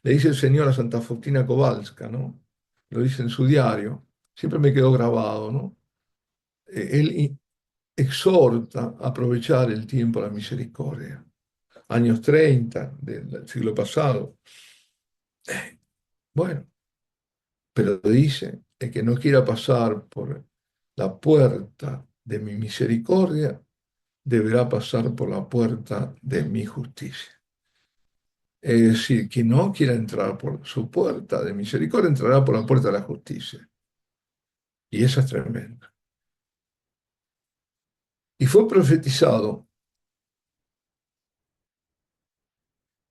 le dice el Señor a Santa Faustina Kowalska, ¿no? Lo dice en su diario, siempre me quedó grabado, ¿no? Él exhorta a aprovechar el tiempo de la misericordia. Años 30 del siglo pasado. Bueno, pero dice, el que no quiera pasar por la puerta de mi misericordia, deberá pasar por la puerta de mi justicia. Es decir, quien no quiera entrar por su puerta de misericordia, entrará por la puerta de la justicia. Y eso es tremendo. Y fue profetizado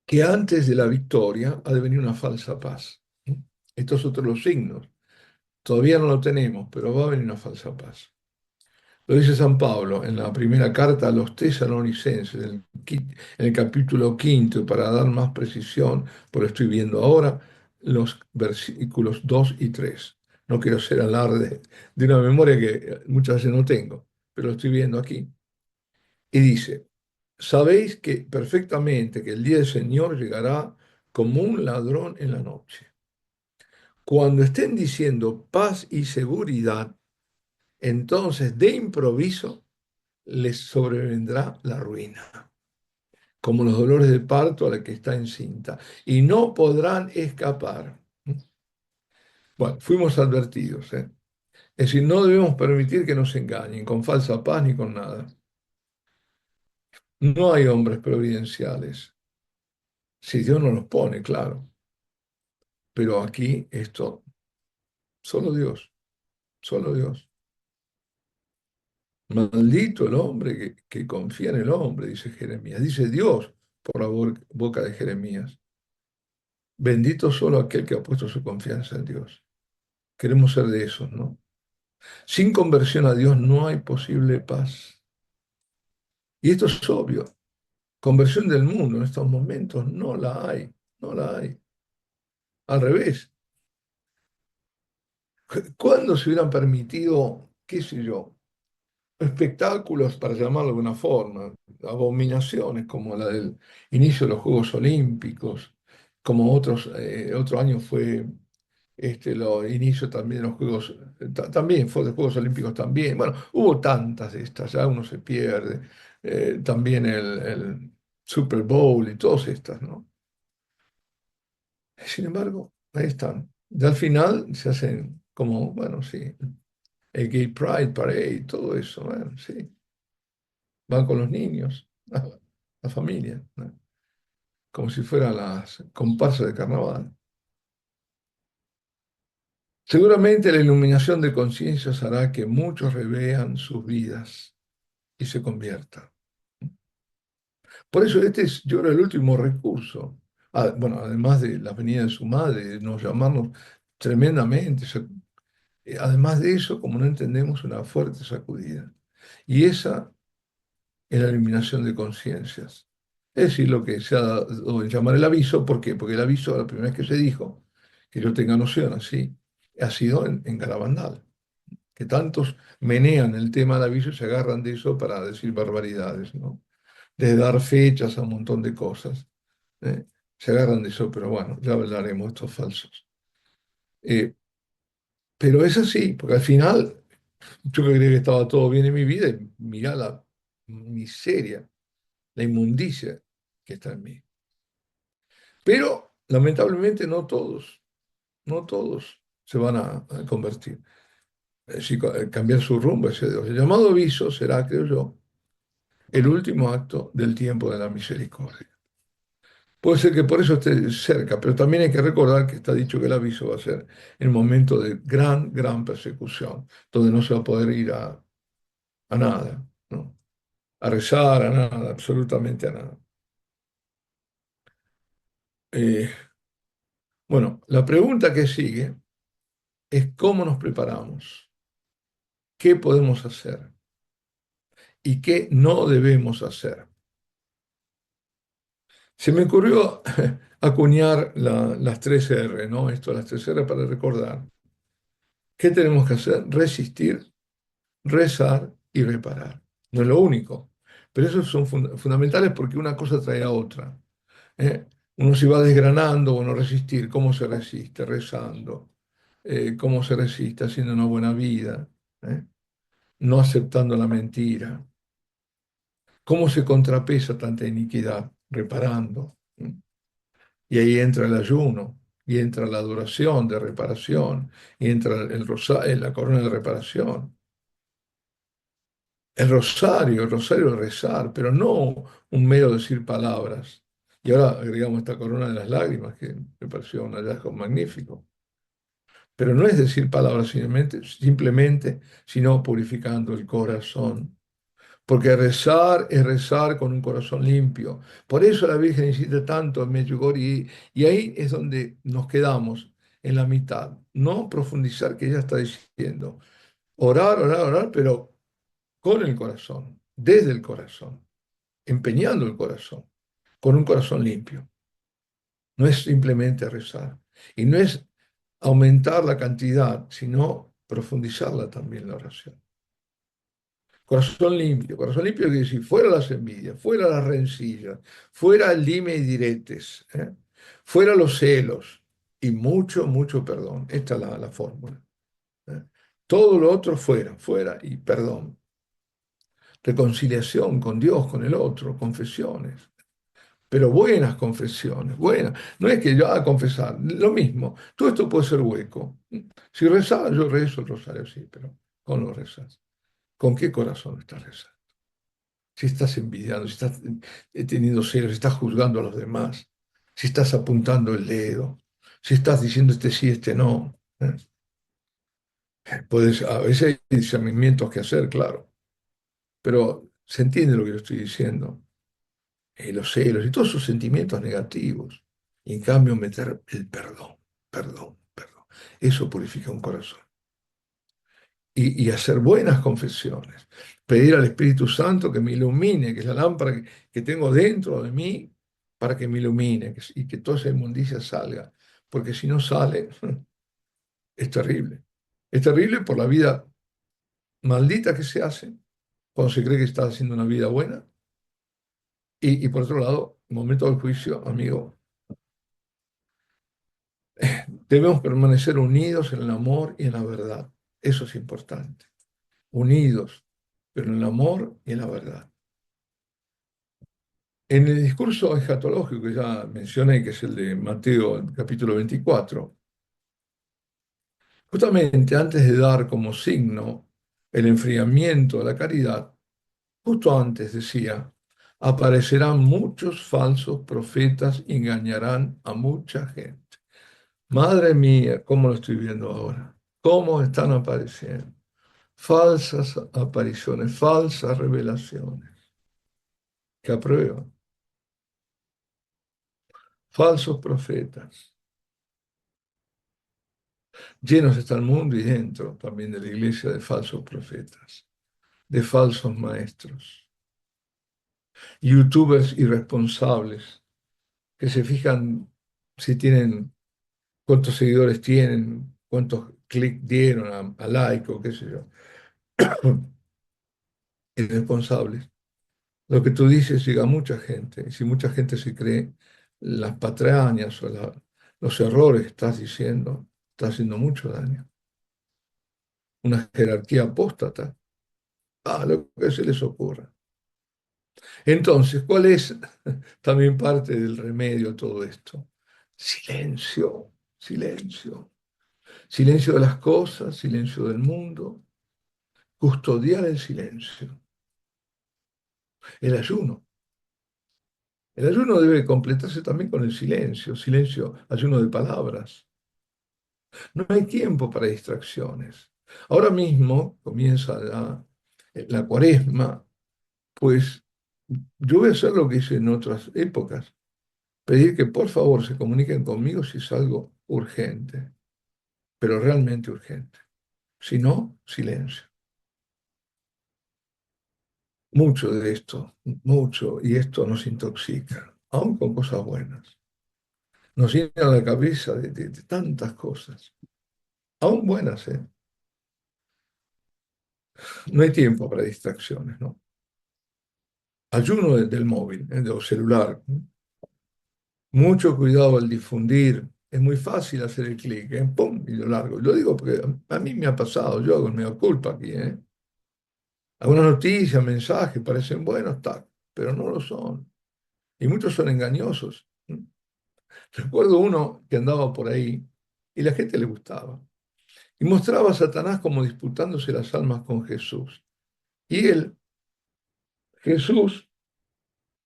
que antes de la victoria ha de venir una falsa paz. Estos son otros los signos. Todavía no lo tenemos, pero va a venir una falsa paz. Lo dice San Pablo en la primera carta a los tesalonicenses, en el capítulo quinto, y para dar más precisión, por lo estoy viendo ahora, los versículos 2 y 3. No quiero hacer alarde de una memoria que muchas veces no tengo, pero lo estoy viendo aquí. Y dice, sabéis que perfectamente que el día del Señor llegará como un ladrón en la noche. Cuando estén diciendo paz y seguridad, entonces de improviso les sobrevendrá la ruina, como los dolores de parto a la que está encinta, y no podrán escapar. Bueno, fuimos advertidos, ¿eh? Es decir, no debemos permitir que nos engañen con falsa paz ni con nada. No hay hombres providenciales, si Dios no los pone, claro, pero aquí esto, solo Dios, solo Dios. Maldito el hombre que confía en el hombre, dice Jeremías. Dice Dios por la boca de Jeremías. Bendito solo aquel que ha puesto su confianza en Dios. Queremos ser de esos, ¿no? Sin conversión a Dios no hay posible paz. Y esto es obvio. Conversión del mundo en estos momentos no la hay, no la hay. Al revés. ¿Cuándo se hubieran permitido, qué sé yo, espectáculos, para llamarlo de alguna forma, abominaciones como la del inicio de los Juegos Olímpicos, como otro año fue los inicios también de los Juegos, también fue de Juegos Olímpicos también. Bueno, hubo tantas de estas, ya uno se pierde. También el Super Bowl y todas estas, ¿no? Sin embargo, ahí están. Y al final se hacen como, bueno, sí. el Gay Pride Parade, todo eso, bueno, sí, van con los niños, la familia, ¿no? Como si fueran las comparsas de carnaval. Seguramente la iluminación de conciencias hará que muchos revean sus vidas y se conviertan. Por eso este es, yo creo, el último recurso. Ah, bueno, además de la venida de su madre, de nos llamarnos tremendamente. Además de eso, como no entendemos, una fuerte sacudida. Y esa es la eliminación de conciencias. Es decir, lo que se ha dado en llamar el aviso. ¿Por qué? Porque el aviso, la primera vez que se dijo, que yo tenga noción así, ha sido en Garabandal, que tantos menean el tema del aviso y se agarran de eso para decir barbaridades, ¿no? De dar fechas a un montón de cosas. ¿Eh? Se agarran de eso, pero bueno, ya hablaremos de estos falsos. Eh, pero es así, porque al final yo creía que estaba todo bien en mi vida y mirá la miseria, la inmundicia que está en mí. Pero lamentablemente no todos se van a convertir, es decir, cambiar su rumbo. Ese Dios. El llamado aviso será, creo yo, el último acto del tiempo de la misericordia. Puede ser que por eso esté cerca, pero también hay que recordar que está dicho que el aviso va a ser el momento de gran persecución, donde no se va a poder ir a nada, ¿no? A rezar, a nada, absolutamente a nada. Eh, bueno, la pregunta que sigue es cómo nos preparamos, qué podemos hacer y qué no debemos hacer. Se me ocurrió acuñar las tres R, ¿no? Esto, las tres R para recordar. ¿Qué tenemos que hacer? Resistir, rezar y reparar. No es lo único, pero esos son fundamentales porque una cosa trae a otra. ¿Eh? Uno se va desgranando, bueno, resistir, ¿cómo se resiste? Rezando. ¿Cómo se resiste? Haciendo una buena vida. ¿Eh? No aceptando la mentira. ¿Cómo se contrapesa tanta iniquidad? Reparando. ¿Eh? Y ahí entra el ayuno, y entra la adoración de reparación, y entra la corona de reparación. El rosario es rezar, pero no un mero decir palabras. Y ahora agregamos esta corona de las lágrimas, que me pareció un hallazgo magnífico. Pero no es decir palabras simplemente, sino purificando el corazón. Porque rezar es rezar con un corazón limpio. Por eso la Virgen insiste tanto en Medjugorje y ahí es donde nos quedamos, en la mitad. No profundizar, que ella está diciendo. Orar, pero con el corazón, desde el corazón, empeñando el corazón, con un corazón limpio. No es simplemente rezar. Y no es aumentar la cantidad, sino profundizarla también la oración. Corazón limpio quiere decir fuera las envidias, fuera las rencillas, fuera el dime y diretes, ¿eh? Fuera los celos y mucho perdón. Esta es la fórmula. ¿Eh? Todo lo otro fuera y perdón. Reconciliación con Dios, con el otro, confesiones. Pero buenas confesiones, buenas. No es que yo a confesar, lo mismo. Todo esto puede ser hueco. Si rezas, yo rezo el rosario, sí, pero ¿cómo lo rezas? ¿Con qué corazón estás rezando? Si estás envidiando, si estás teniendo celos, si estás juzgando a los demás, si estás apuntando el dedo, si estás diciendo este sí, este no. ¿Eh? Puedes, a veces hay discernimientos que hacer, claro, pero se entiende lo que yo estoy diciendo. Los celos y todos esos sentimientos negativos. Y en cambio meter el perdón. Eso purifica un corazón. Y hacer buenas confesiones. Pedir al Espíritu Santo que me ilumine, que es la lámpara que tengo dentro de mí para que me ilumine y que toda esa inmundicia salga. Porque si no sale, es terrible. Es terrible por la vida maldita que se hace cuando se cree que está haciendo una vida buena. Y por otro lado, el momento del juicio, amigo, debemos permanecer unidos en el amor y en la verdad. Eso es importante. Unidos, pero en el amor y en la verdad. En el discurso escatológico que ya mencioné, que es el de Mateo, el capítulo 24, Justamente antes de dar como signo el enfriamiento de la caridad, justo antes decía, aparecerán muchos falsos profetas y engañarán a mucha gente. Madre mía, ¿cómo lo estoy viendo ahora? ¿Cómo están apareciendo? Falsas apariciones, falsas revelaciones que aprueban, falsos profetas. Llenos está el mundo y dentro también de la iglesia de falsos profetas, de falsos maestros, youtubers irresponsables que se fijan si tienen, cuántos seguidores tienen, cuántos clics dieron a like o qué sé yo. Irresponsables. Lo que tú dices llega a mucha gente, y si mucha gente se cree las patrañas o los errores que estás diciendo, está haciendo mucho daño. Una jerarquía apóstata, lo que se les ocurra. Entonces, ¿cuál es también parte del remedio a todo esto? Silencio, silencio. Silencio de las cosas, silencio del mundo, custodiar el silencio. El ayuno. El ayuno debe completarse también con el silencio, silencio, ayuno de palabras. No hay tiempo para distracciones. Ahora mismo comienza la cuaresma, pues yo voy a hacer lo que hice en otras épocas, pedir que por favor se comuniquen conmigo si es algo urgente, pero realmente urgente. Si no, silencio. Mucho de esto, mucho, y esto nos intoxica, aún con cosas buenas. Nos llena la cabeza de tantas cosas, aún buenas, ¿eh? No hay tiempo para distracciones, ¿no? Ayuno del móvil, del celular. Mucho cuidado al difundir. Es muy fácil hacer el clic, ¿eh? ¡Pum! Y lo largo. Lo digo porque a mí me ha pasado, yo hago el mea culpa aquí, ¿eh? Algunas noticias, mensajes parecen buenos, tal, pero no lo son. Y muchos son engañosos. Recuerdo uno que andaba por ahí y la gente le gustaba. Y mostraba a Satanás como disputándose las almas con Jesús. Y él, Jesús,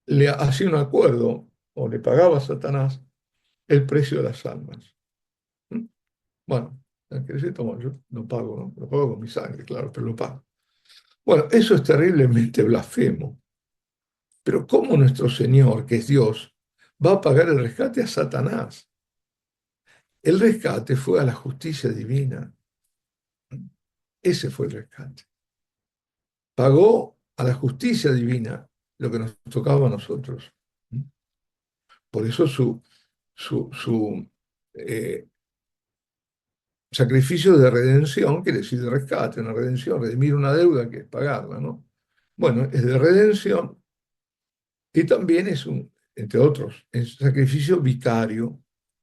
le hacía un acuerdo o le pagaba a Satanás el precio de las almas. ¿Mm? Bueno, que dice, toma, yo lo pago, ¿no? Lo pago con mi sangre, claro, pero lo pago. Bueno, eso es terriblemente blasfemo. Pero ¿cómo nuestro Señor, que es Dios, va a pagar el rescate a Satanás? El rescate fue a la justicia divina. Ese fue el rescate. Pagó a la justicia divina lo que nos tocaba a nosotros. Por eso su sacrificio de redención, quiere decir de rescate, una redención, redimir una deuda que es pagarla, ¿no? Bueno, es de redención y también es entre otros, es sacrificio vicario.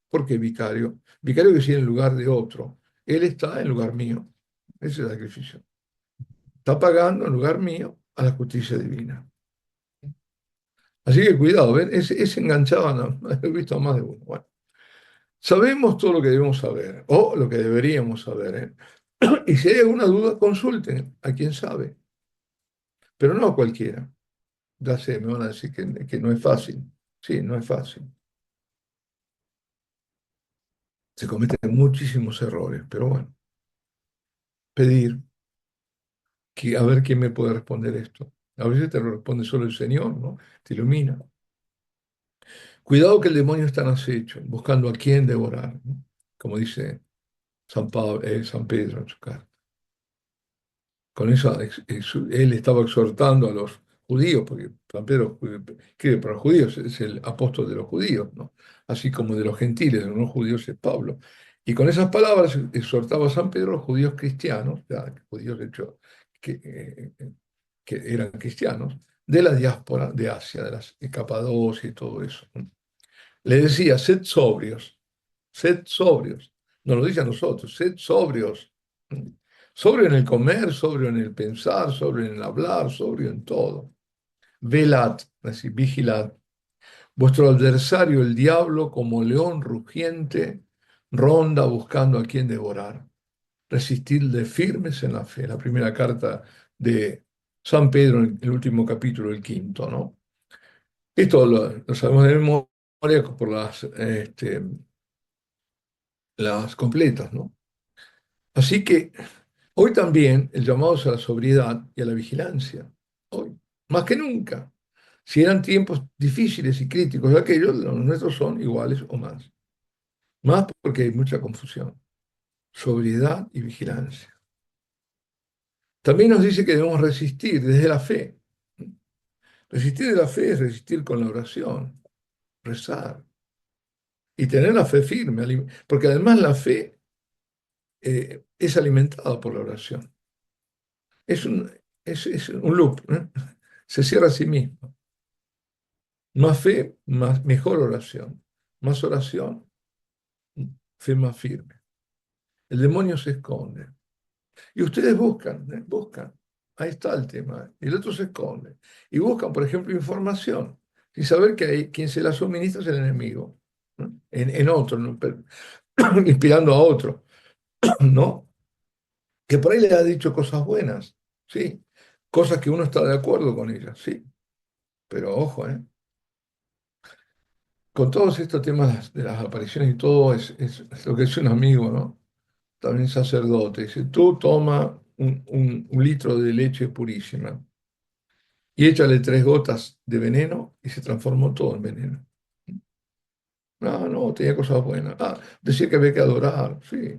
¿Por qué vicario? Vicario que sigue en lugar de otro. Él está en lugar mío. Ese es el sacrificio. Está pagando en lugar mío a la justicia divina. Así que cuidado, ¿ven? Ese enganchaban, he visto a más de uno. Bueno, sabemos todo lo que debemos saber, o lo que deberíamos saber, ¿eh? Y si hay alguna duda, consulten a quien sabe, pero no a cualquiera. Ya sé, me van a decir que no es fácil. Sí, no es fácil. Se cometen muchísimos errores, pero bueno, pedir que a ver quién me puede responder esto. A veces te lo responde solo el Señor, ¿no? Te ilumina. Cuidado que el demonio está en acecho, buscando a quién devorar, ¿no? Como dice San Pedro en su carta. Con eso él estaba exhortando a los judíos, porque San Pedro escribe para los judíos, es el apóstol de los judíos, ¿no? Así como de los gentiles, de los no judíos es Pablo. Y con esas palabras exhortaba a San Pedro a los judíos cristianos, ya, judíos de hecho que eran cristianos, de la diáspora de Asia, de las Capadocia y todo eso, ¿no? Le decía, sed sobrios, sed sobrios. Nos lo dice a nosotros, sed sobrios. Sobrio en el comer, sobrio en el pensar, sobrio en el hablar, sobrio en todo. Velad, así, vigilad. Vuestro adversario, el diablo, como león rugiente, ronda buscando a quien devorar. resistirle firmes en la fe. La primera carta de San Pedro, en el último capítulo, el quinto, ¿no? Esto lo sabemos de memoria por las completas, ¿no? Así que hoy también el llamado es a la sobriedad y a la vigilancia. Hoy, más que nunca. Si eran tiempos difíciles y críticos, aquellos, los nuestros son iguales o más. Más porque hay mucha confusión. Sobriedad y vigilancia. También nos dice que debemos resistir desde la fe. Resistir de la fe es resistir con la oración, rezar y tener la fe firme, porque además la fe es alimentada por la oración. Es es un loop, ¿eh? Se cierra a sí mismo. Más fe, mejor oración. Más oración, fe más firme. El demonio se esconde. Y ustedes buscan, ¿eh? Buscan. Ahí está el tema. Y el otro se esconde. Y buscan, por ejemplo, información, sin saber que quien se la suministra es el enemigo, ¿no? En otro, ¿no? Inspirando a otro, ¿no? Que por ahí le ha dicho cosas buenas, sí. Cosas que uno está de acuerdo con ellas, sí. Pero ojo, ¿eh? Con todos estos temas de las apariciones y todo, es lo que es un amigo, ¿no? También sacerdote. Dice, tú toma un litro de leche purísima y échale 3 gotas de veneno y se transformó todo en veneno. No, no, tenía cosas buenas. Ah, decía que había que adorar, sí.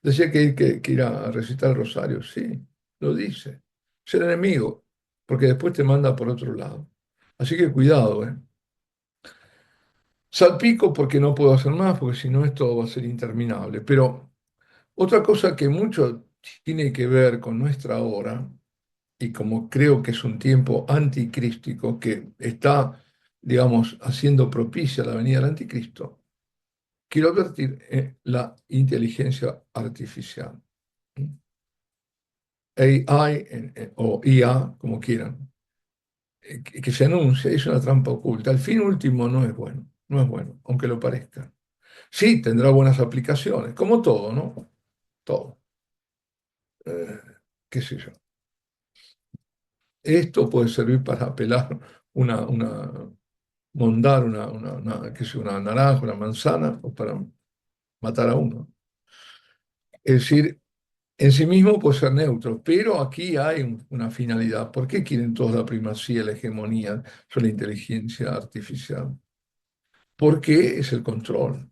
Decía que ir a recitar el rosario, sí, lo dice. Es el enemigo, porque después te manda por otro lado. Así que cuidado, ¿eh? Salpico porque no puedo hacer más, porque si no esto va a ser interminable. Pero otra cosa que mucho tiene que ver con nuestra hora, y como creo que es un tiempo anticrístico que está, digamos, haciendo propicia la venida del anticristo, quiero advertir la inteligencia artificial. AI o IA, como quieran, que se anuncia, es una trampa oculta. El fin último no es bueno, no es bueno, aunque lo parezca. Sí, tendrá buenas aplicaciones, como todo, ¿no? Todo. Eh, qué sé yo. Esto puede servir para apelar mondar qué sé, una naranja, una manzana, o para matar a uno. Es decir, en sí mismo puede ser neutro, pero aquí hay una finalidad. ¿Por qué quieren todos la primacía, la hegemonía sobre la inteligencia artificial? Porque es el control.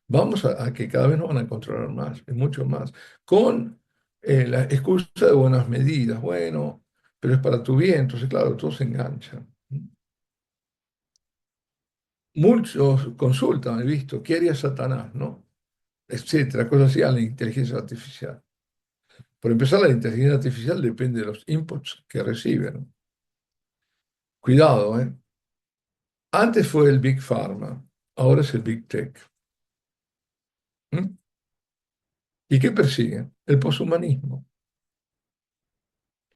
Vamos a que cada vez nos van a controlar más, y mucho más, con la excusa de buenas medidas. Bueno, pero es para tu bien, entonces, claro, todos se enganchan. Muchos consultan, he visto, ¿qué haría Satanás, no? Etcétera, cosas así a la inteligencia artificial. Por empezar, la inteligencia artificial depende de los inputs que recibe, ¿no? Cuidado, ¿eh? Antes fue el Big Pharma, ahora es el Big Tech. ¿Mm? ¿Y qué persigue? El poshumanismo.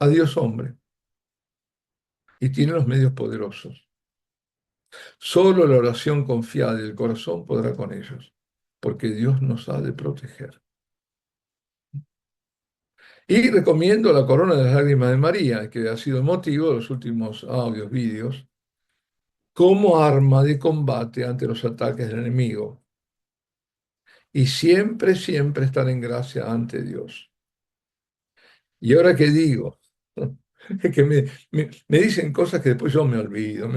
A Dios hombre. Y tiene los medios poderosos. Solo la oración confiada del corazón podrá con ellos, porque Dios nos ha de proteger. Y recomiendo la corona de las lágrimas de María, que ha sido motivo de los últimos audios, vídeos, como arma de combate ante los ataques del enemigo. Y siempre, siempre estar en gracia ante Dios. ¿Y ahora qué digo? Es que me dicen cosas que después yo me olvido,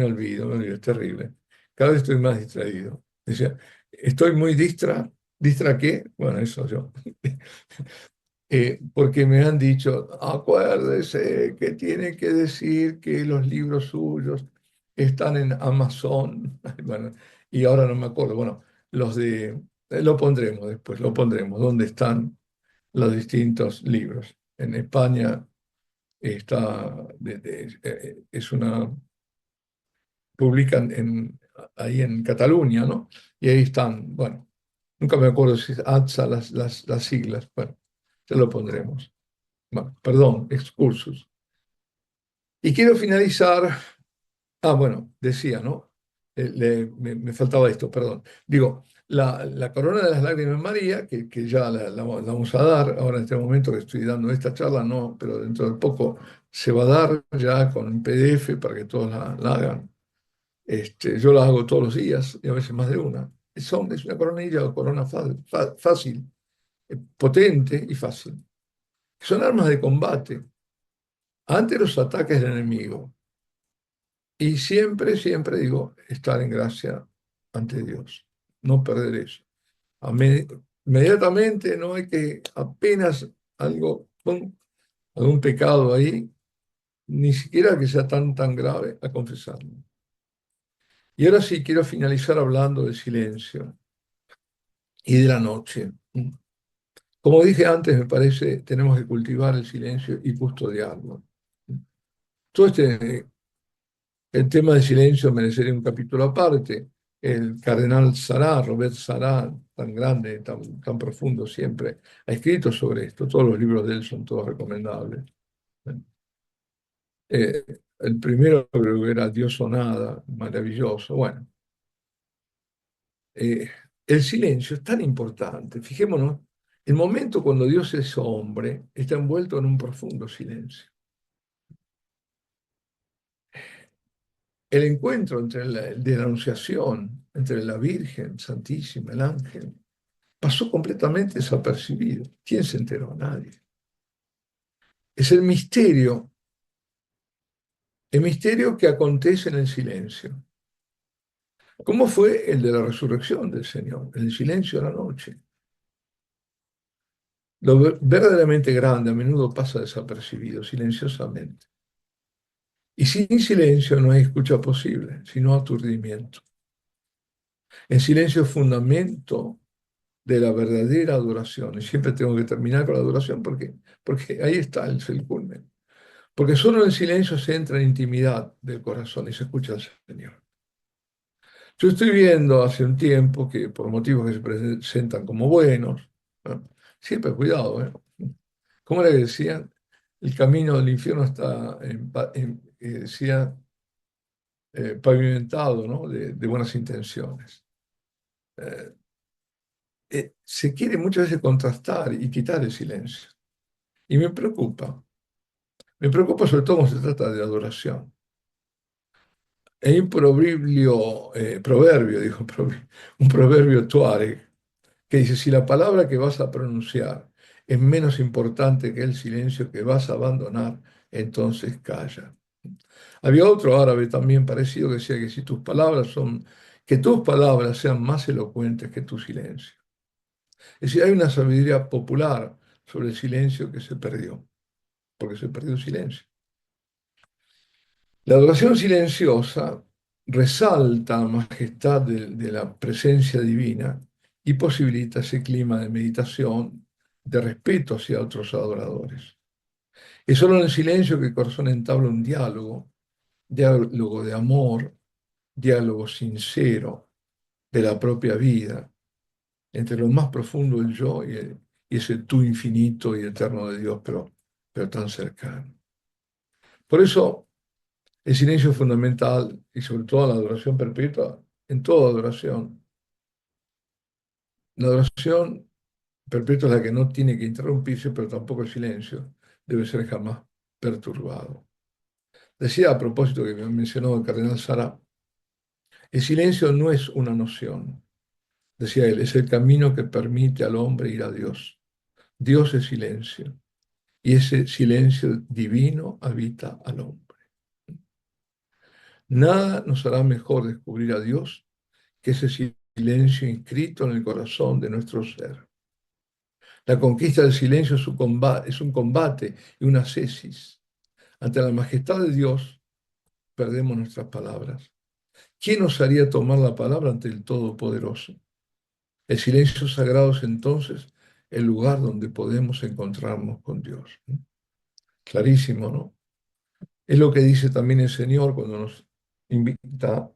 es terrible. Cada vez estoy más distraído. Decía, estoy muy ¿distra qué? Bueno, eso yo. Porque me han dicho, acuérdese que tiene que decir que los libros suyos están en Amazon. Bueno, y ahora no me acuerdo. Bueno, lo pondremos después, lo pondremos, dónde están los distintos libros. En España está, es una, publican ahí en Cataluña, ¿no? Y ahí están, bueno, nunca me acuerdo si es ATSA las siglas, bueno, ya lo pondremos. Bueno, perdón, excursus. Y quiero finalizar, bueno, decía, ¿no? me faltaba esto, perdón. Digo, la corona de las lágrimas de María, que ya la vamos a dar, ahora en este momento que estoy dando esta charla, no, pero dentro de poco se va a dar ya con un PDF para que todos la hagan. Yo la hago todos los días y a veces más de una. Es una coronilla o corona fácil, potente y fácil. Son armas de combate ante los ataques del enemigo. Y siempre, siempre digo, estar en gracia ante Dios, no perder eso. Inmediatamente no hay que apenas algo, pum, algún pecado ahí, ni siquiera que sea tan grave, a confesarlo. Y ahora sí quiero finalizar hablando del silencio y de la noche. Como dije antes, me parece, tenemos que cultivar el silencio y custodiarlo. Todo el tema del silencio merecería un capítulo aparte. El cardenal Sará, Robert Sará, tan grande, tan profundo siempre, ha escrito sobre esto. Todos los libros de él son todos recomendables. Eh, el primero creo que era Dios o nada, maravilloso. Bueno, eh, el silencio es tan importante. Fijémonos, el momento cuando Dios es hombre está envuelto en un profundo silencio. El encuentro entre de la Anunciación, entre la Virgen Santísima, el ángel, pasó completamente desapercibido. ¿Quién se enteró? Nadie. Es el misterio que acontece en el silencio. ¿Cómo fue el de la resurrección del Señor? En el silencio de la noche. Lo verdaderamente grande a menudo pasa desapercibido, silenciosamente. Y sin silencio no hay escucha posible, sino aturdimiento. El silencio es fundamento de la verdadera adoración. Y siempre tengo que terminar con la adoración porque ahí está el culmen. Porque solo en el silencio se entra en intimidad del corazón y se escucha al Señor. Yo estoy viendo hace un tiempo que por motivos que se presentan como buenos, ¿no? Siempre cuidado, ¿eh? ¿Cómo le decían? El camino del infierno está decía, pavimentado, ¿no? De buenas intenciones. Eh, Se quiere muchas veces contrastar y quitar el silencio. Y me preocupa. Me preocupa sobre todo cuando se trata de adoración. Hay un proverbio, dijo, un proverbio tuareg, que dice, si la palabra que vas a pronunciar es menos importante que el silencio que vas a abandonar, entonces calla. Había otro árabe también parecido que decía que si que tus palabras sean más elocuentes que tu silencio. Es decir, hay una sabiduría popular sobre el silencio que se perdió, porque se perdió el silencio. La adoración silenciosa resalta la majestad de la presencia divina y posibilita ese clima de meditación, de respeto hacia otros adoradores. Es solo en el silencio que el corazón entabla un diálogo de amor, diálogo sincero de la propia vida, entre lo más profundo del yo y ese tú infinito y eterno de Dios, pero tan cercano. Por eso, el silencio es fundamental y sobre todo la adoración perpetua, en toda adoración. La adoración perpetua es la que no tiene que interrumpirse, pero tampoco el silencio debe ser jamás perturbado. Decía a propósito que me mencionó el cardenal Sara, el silencio no es una noción, decía él, es el camino que permite al hombre ir a Dios. Dios es silencio y ese silencio divino habita al hombre. Nada nos hará mejor descubrir a Dios que ese silencio inscrito en el corazón de nuestro ser. La conquista del silencio es un combate y una ascesis. Ante la majestad de Dios, perdemos nuestras palabras. ¿Quién osaría tomar la palabra ante el Todopoderoso? El silencio sagrado es entonces el lugar donde podemos encontrarnos con Dios. Clarísimo, ¿no? Es lo que dice también el Señor cuando nos invita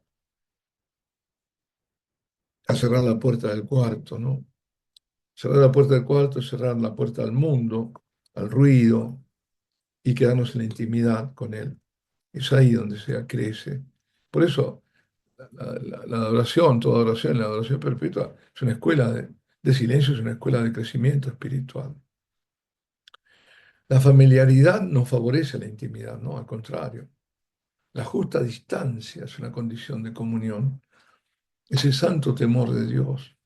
a cerrar la puerta del cuarto, ¿no? Cerrar la puerta del cuarto es cerrar la puerta al mundo, al ruido y quedarnos en la intimidad con Él. Es ahí donde se crece. Por eso la adoración, toda adoración, la adoración perpetua, es una escuela de silencio, es una escuela de crecimiento espiritual. La familiaridad no favorece la intimidad, no, al contrario. La justa distancia es una condición de comunión. Ese santo temor de Dios,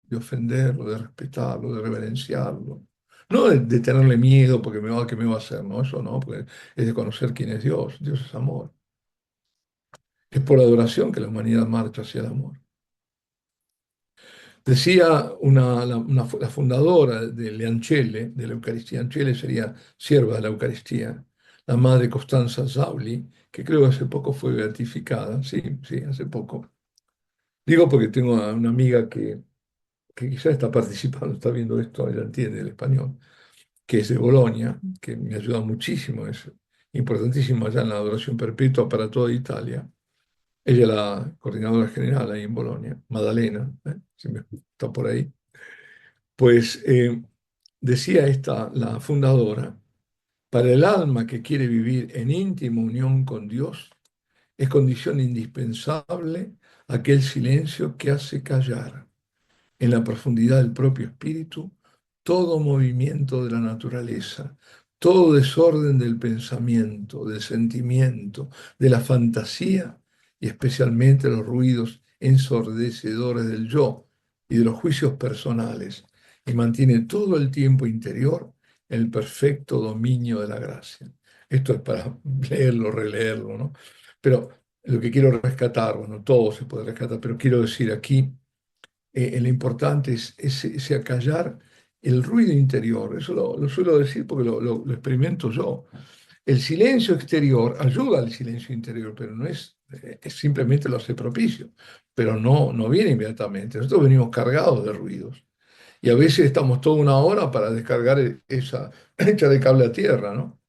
de ofenderlo, de respetarlo, de reverenciarlo. No de tenerle miedo porque ¿qué me va a hacer? No, eso no, porque es de conocer quién es Dios. Dios es amor. Es por adoración que la humanidad marcha hacia el amor. Decía la fundadora de Leanchele, de la Eucaristía, Anchele sería sierva de la Eucaristía, la madre Costanza Zauli, que creo que hace poco fue beatificada, sí, sí, hace poco. Digo porque tengo a una amiga que quizás está participando, está viendo esto, ella entiende el español, que es de Bolonia, que me ayuda muchísimo, es importantísimo allá en la adoración perpetua para toda Italia. Ella es la coordinadora general ahí en Bolonia, Madalena, si me está por ahí. Pues decía esta, la fundadora, para el alma que quiere vivir en íntima unión con Dios, es condición indispensable aquel silencio que hace callar en la profundidad del propio espíritu todo movimiento de la naturaleza, todo desorden del pensamiento, del sentimiento, de la fantasía y especialmente los ruidos ensordecedores del yo y de los juicios personales, y mantiene todo el tiempo interior el perfecto dominio de la gracia. Esto es para leerlo, releerlo, ¿no? Pero lo que quiero rescatar, bueno, todo se puede rescatar, pero quiero decir aquí lo importante es ese acallar el ruido interior. Eso lo suelo decir porque lo experimento yo. El silencio exterior ayuda al silencio interior, pero no es simplemente lo hace propicio, pero no viene inmediatamente. Nosotros venimos cargados de ruidos y a veces estamos toda una hora para descargar esa hecha de cable a tierra, ¿no?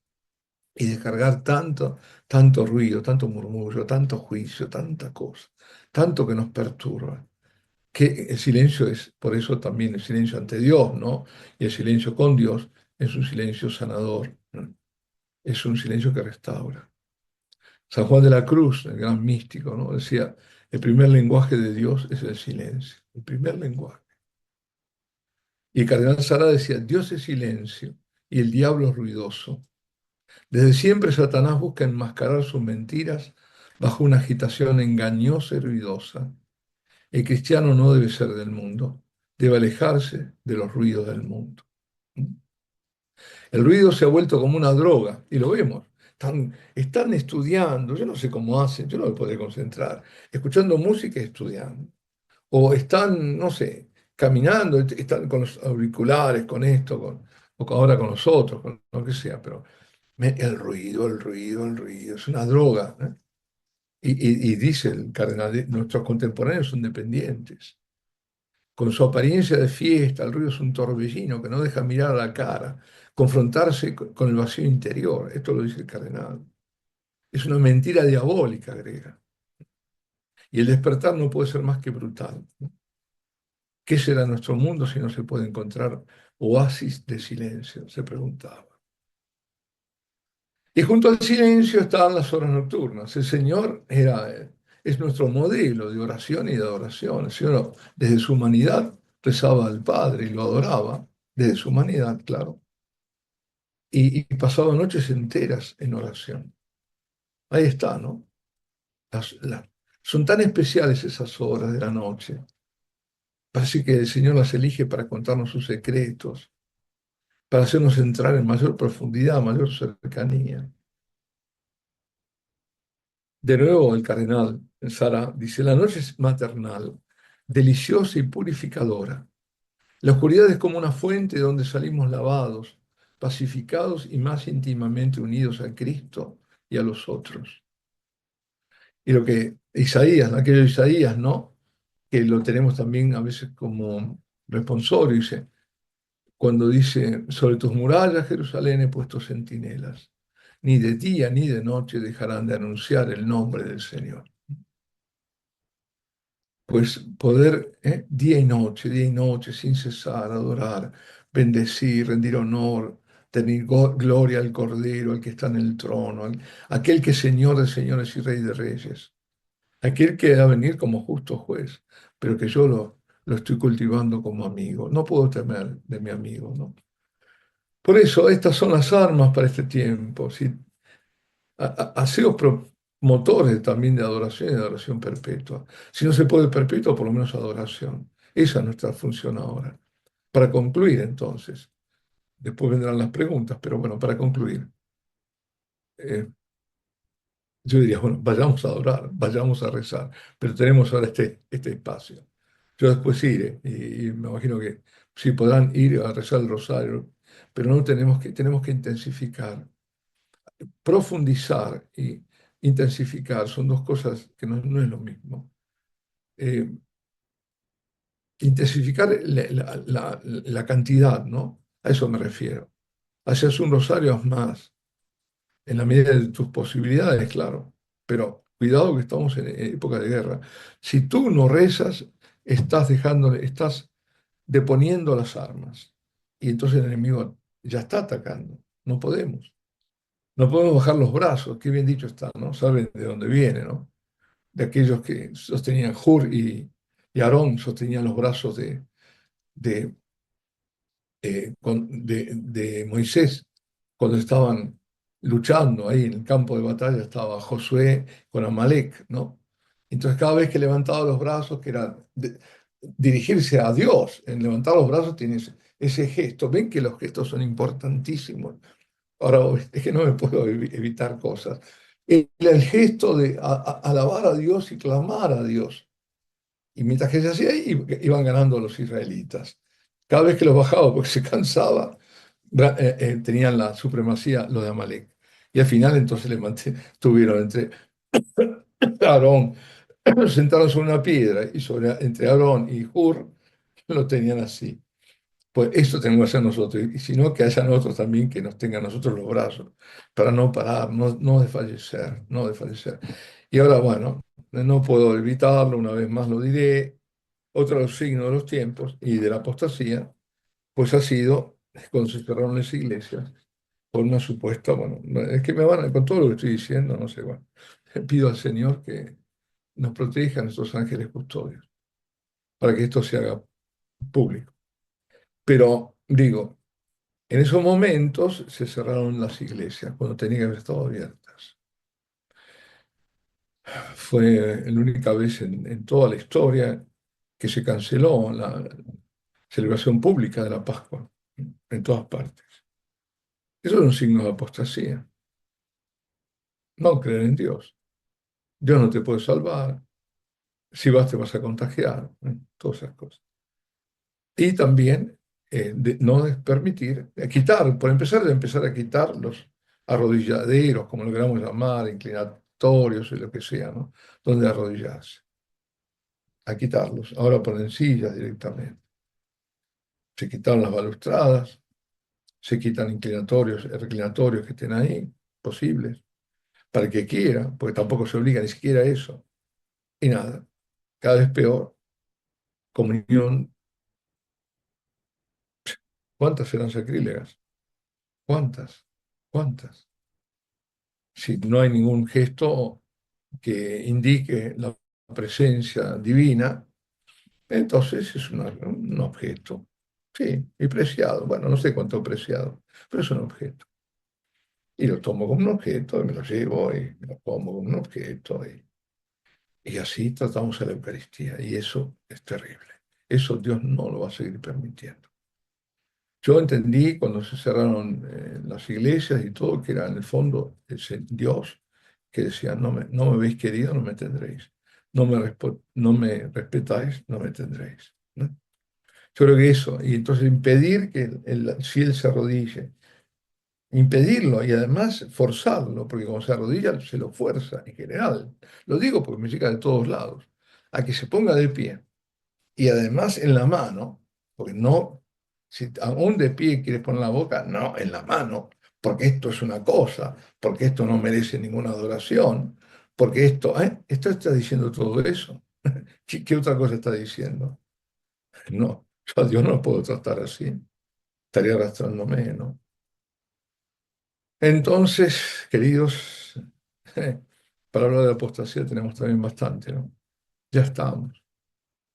Y descargar tanto ruido, tanto murmullo, tanto juicio, tanta cosa, tanto que nos perturba que el silencio es, por eso también el silencio ante Dios, ¿no? Y el silencio con Dios es un silencio sanador, ¿no? Es un silencio que restaura. San Juan de la Cruz, el gran místico, ¿no? Decía, el primer lenguaje de Dios es el silencio, el primer lenguaje. Y el cardenal Sara decía, Dios es silencio y el diablo es ruidoso. Desde siempre Satanás busca enmascarar sus mentiras bajo una agitación engañosa y ruidosa. El cristiano no debe ser del mundo, debe alejarse de los ruidos del mundo. El ruido se ha vuelto como una droga, y lo vemos. Están estudiando, yo no sé cómo hacen, yo no me podré concentrar, escuchando música y estudiando. O están, no sé, caminando, están con los auriculares, con esto, o ahora con los otros, con lo que sea, pero el ruido, es una droga, ¿eh? Y dice el cardenal, nuestros contemporáneos son dependientes. Con su apariencia de fiesta, el ruido es un torbellino que no deja mirar a la cara, confrontarse con el vacío interior. Esto lo dice el cardenal. Es una mentira diabólica, agrega. Y el despertar no puede ser más que brutal, ¿no? ¿Qué será nuestro mundo si no se puede encontrar oasis de silencio? Se preguntaba. Y junto al silencio estaban las horas nocturnas. El Señor es nuestro modelo de oración y de adoración. El Señor, desde su humanidad, rezaba al Padre y lo adoraba, desde su humanidad, claro. Y pasaba noches enteras en oración. Ahí está, ¿no? Son tan especiales esas horas de la noche. Parece que el Señor las elige para contarnos sus secretos, para hacernos entrar en mayor profundidad, mayor cercanía. De nuevo, el cardenal Sara dice, la noche es maternal, deliciosa y purificadora. La oscuridad es como una fuente donde salimos lavados, pacificados y más íntimamente unidos a Cristo y a los otros. Y lo que Isaías, aquello de Isaías, ¿no? Que lo tenemos también a veces como responsorio, dice, cuando dice, sobre tus murallas, Jerusalén, he puesto centinelas. Ni de día ni de noche dejarán de anunciar el nombre del Señor. Pues poder día y noche, sin cesar, adorar, bendecir, rendir honor, tener gloria al Cordero, al que está en el trono, aquel que es Señor de señores y Rey de reyes, aquel que ha de venir como justo juez, pero que yo lo estoy cultivando como amigo. No puedo temer de mi amigo, ¿no? Por eso, estas son las armas para este tiempo. ¿Sí? Haceos promotores también de adoración y de adoración perpetua. Si no se puede perpetua, por lo menos adoración. Esa es nuestra función ahora. Para concluir, entonces, después vendrán las preguntas, pero bueno, para concluir, eh, yo diría, bueno, vayamos a adorar, vayamos a rezar, pero tenemos ahora este espacio. Yo después iré y me imagino que sí podrán ir a rezar el rosario, pero no tenemos que intensificar, profundizar y intensificar, son dos cosas que no es lo mismo. Eh, Intensificar la cantidad, ¿no? A eso me refiero. Haces un rosario, haz más, en la medida de tus posibilidades, claro. Pero cuidado que estamos en época de guerra. Si tú no rezas, estás deponiendo las armas. Y entonces el enemigo ya está atacando. No podemos. No podemos bajar los brazos. Qué bien dicho está, ¿no? Saben de dónde viene, ¿no? De aquellos que sostenían Hur y Aarón sostenían los brazos de, de Moisés cuando estaban luchando ahí en el campo de batalla, estaba Josué con Amalek, ¿no? Entonces cada vez que levantaba los brazos, que era dirigirse a Dios, en levantar los brazos tienes ese gesto. Ven que los gestos son importantísimos. Ahora, es que no me puedo evitar cosas. El gesto de alabar a Dios y clamar a Dios. Y mientras que se hacía, iban ganando los israelitas. Cada vez que los bajaba, porque se cansaba, tenían la supremacía los de Amalek. Y al final entonces tuvieron entre Aarón, sentaron sobre una piedra y entre Aarón y Hur, lo tenían así. Pues esto tenemos que hacer nosotros. Y si no, que hayan otros también que nos tengan nosotros los brazos, para no parar, no desfallecer, no desfallecer. Y ahora, bueno, no puedo evitarlo, una vez más lo diré. Otro de los signos de los tiempos y de la apostasía, pues ha sido cuando se cerraron las iglesias por una supuesta, bueno, es que me van con todo lo que estoy diciendo, no sé, bueno, pido al Señor que nos proteja a nuestros ángeles custodios para que esto se haga público. Pero digo, en esos momentos se cerraron las iglesias cuando tenían que haber estado abiertas. Fue la única vez en toda la historia que se canceló la celebración pública de la Pascua en todas partes. Eso es un signo de apostasía. No creer en Dios. Dios no te puede salvar. Si vas, te vas a contagiar. Todas esas cosas. Y también no permitir, quitar, por empezar, de empezar a quitar los arrodilladeros, como lo queramos llamar, inclinatorios y lo que sea, ¿no? Donde arrodillarse. A quitarlos. Ahora ponen sillas directamente. Se quitaron las balustradas, se quitan inclinatorios, reclinatorios que estén ahí, posibles, para el que quiera, porque tampoco se obliga ni siquiera a eso. Y nada, cada vez peor. Comunión, ¿cuántas serán sacrílegas? ¿Cuántas? ¿Cuántas? Si no hay ningún gesto que indique la presencia divina, entonces es un objeto. Sí, y preciado. Bueno, no sé cuánto preciado, pero es un objeto. Y lo tomo como un objeto, y me lo llevo, y me lo como como un objeto, y así tratamos a la Eucaristía. Y eso es terrible. Eso Dios no lo va a seguir permitiendo. Yo entendí cuando se cerraron las iglesias y todo, que era en el fondo ese Dios que decía, no me habéis querido, no me tendréis. No me respetáis, no me tendréis. ¿No? Yo creo que eso, y entonces impedir que si él se arrodille, impedirlo y además forzarlo, porque cuando se arrodilla se lo fuerza en general. Lo digo porque me llega de todos lados, a que se ponga de pie y además en la mano, porque no, si aún de pie quieres poner la boca, no, en la mano, porque esto es una cosa, porque esto no merece ninguna adoración, porque esto está diciendo todo eso. ¿Qué otra cosa está diciendo? No, yo a Dios no puedo tratar así, estaría arrastrándome, ¿no? Entonces, queridos, Para hablar de apostasía tenemos también bastante, ¿no? Ya estamos,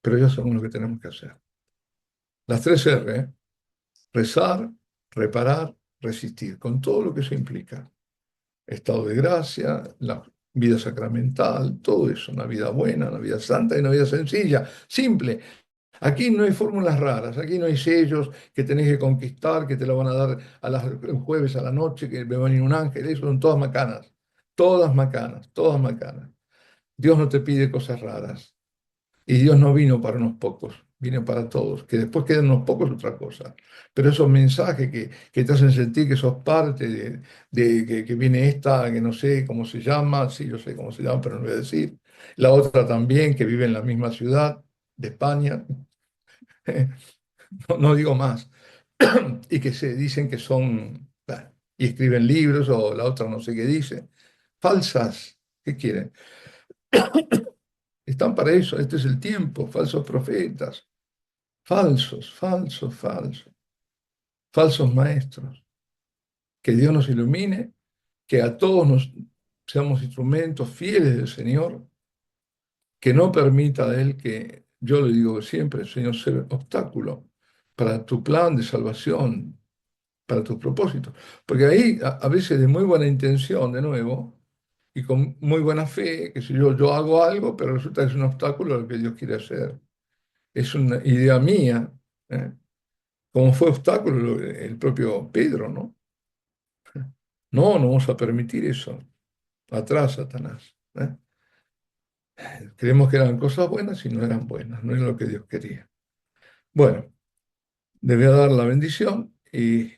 pero ya sabemos lo que tenemos que hacer. Las tres R, ¿eh? Rezar, reparar, resistir, con todo lo que eso implica. Estado de gracia, la vida sacramental, todo eso, una vida buena, una vida santa y una vida sencilla, simple. Aquí no hay fórmulas raras, aquí no hay sellos que tenés que conquistar, que te lo van a dar el jueves a la noche, que me va a venir un ángel, eso son todas macanas, todas macanas, todas macanas. Dios no te pide cosas raras. Y Dios no vino para unos pocos, vino para todos. Que después queden unos pocos es otra cosa. Pero esos mensajes que te hacen sentir que sos parte que viene esta, que no sé cómo se llama, sí, yo sé cómo se llama, pero no voy a decir. La otra también, que vive en la misma ciudad de España, no, no digo más. Y que se dicen que son, bah, y escriben libros, o la otra no sé qué dice. Falsas, ¿qué quieren? Están para eso, este es el tiempo, falsos profetas. Falsos, falsos, falsos, falsos maestros. Que Dios nos ilumine, que a todos nos seamos instrumentos fieles del Señor, que no permita a Él que, yo le digo siempre, Señor, ser obstáculo para tu plan de salvación, para tus propósitos. Porque ahí, a veces de muy buena intención, de nuevo, y con muy buena fe, que si yo hago algo, pero resulta que es un obstáculo a lo que Dios quiere hacer. Es una idea mía, ¿eh? Como fue obstáculo el propio Pedro, ¿no? No, no vamos a permitir eso. Atrás, Satanás. ¿Eh? Creemos que eran cosas buenas y no eran buenas, no es lo que Dios quería. Bueno, le voy a dar la bendición y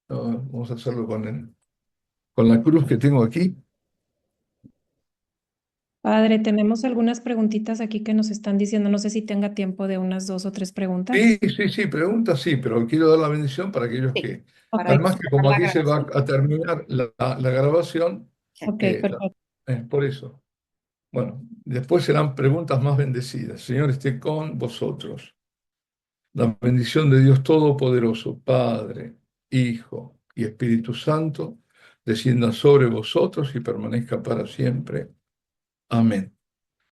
vamos a hacerlo con la cruz que tengo aquí. Padre, tenemos algunas preguntitas aquí que nos están diciendo, no sé si tenga tiempo de unas dos o tres preguntas. Sí, sí, sí, pregunta, sí, pero quiero dar la bendición para aquellos Sí, que, para además que como la aquí se va grabación. a terminar la grabación, Ok, eh, la- perfecto. por eso. Bueno, después serán preguntas más bendecidas. Señor, esté con vosotros. La bendición de Dios Todopoderoso, Padre, Hijo y Espíritu Santo, descienda sobre vosotros y permanezca para siempre. Amén.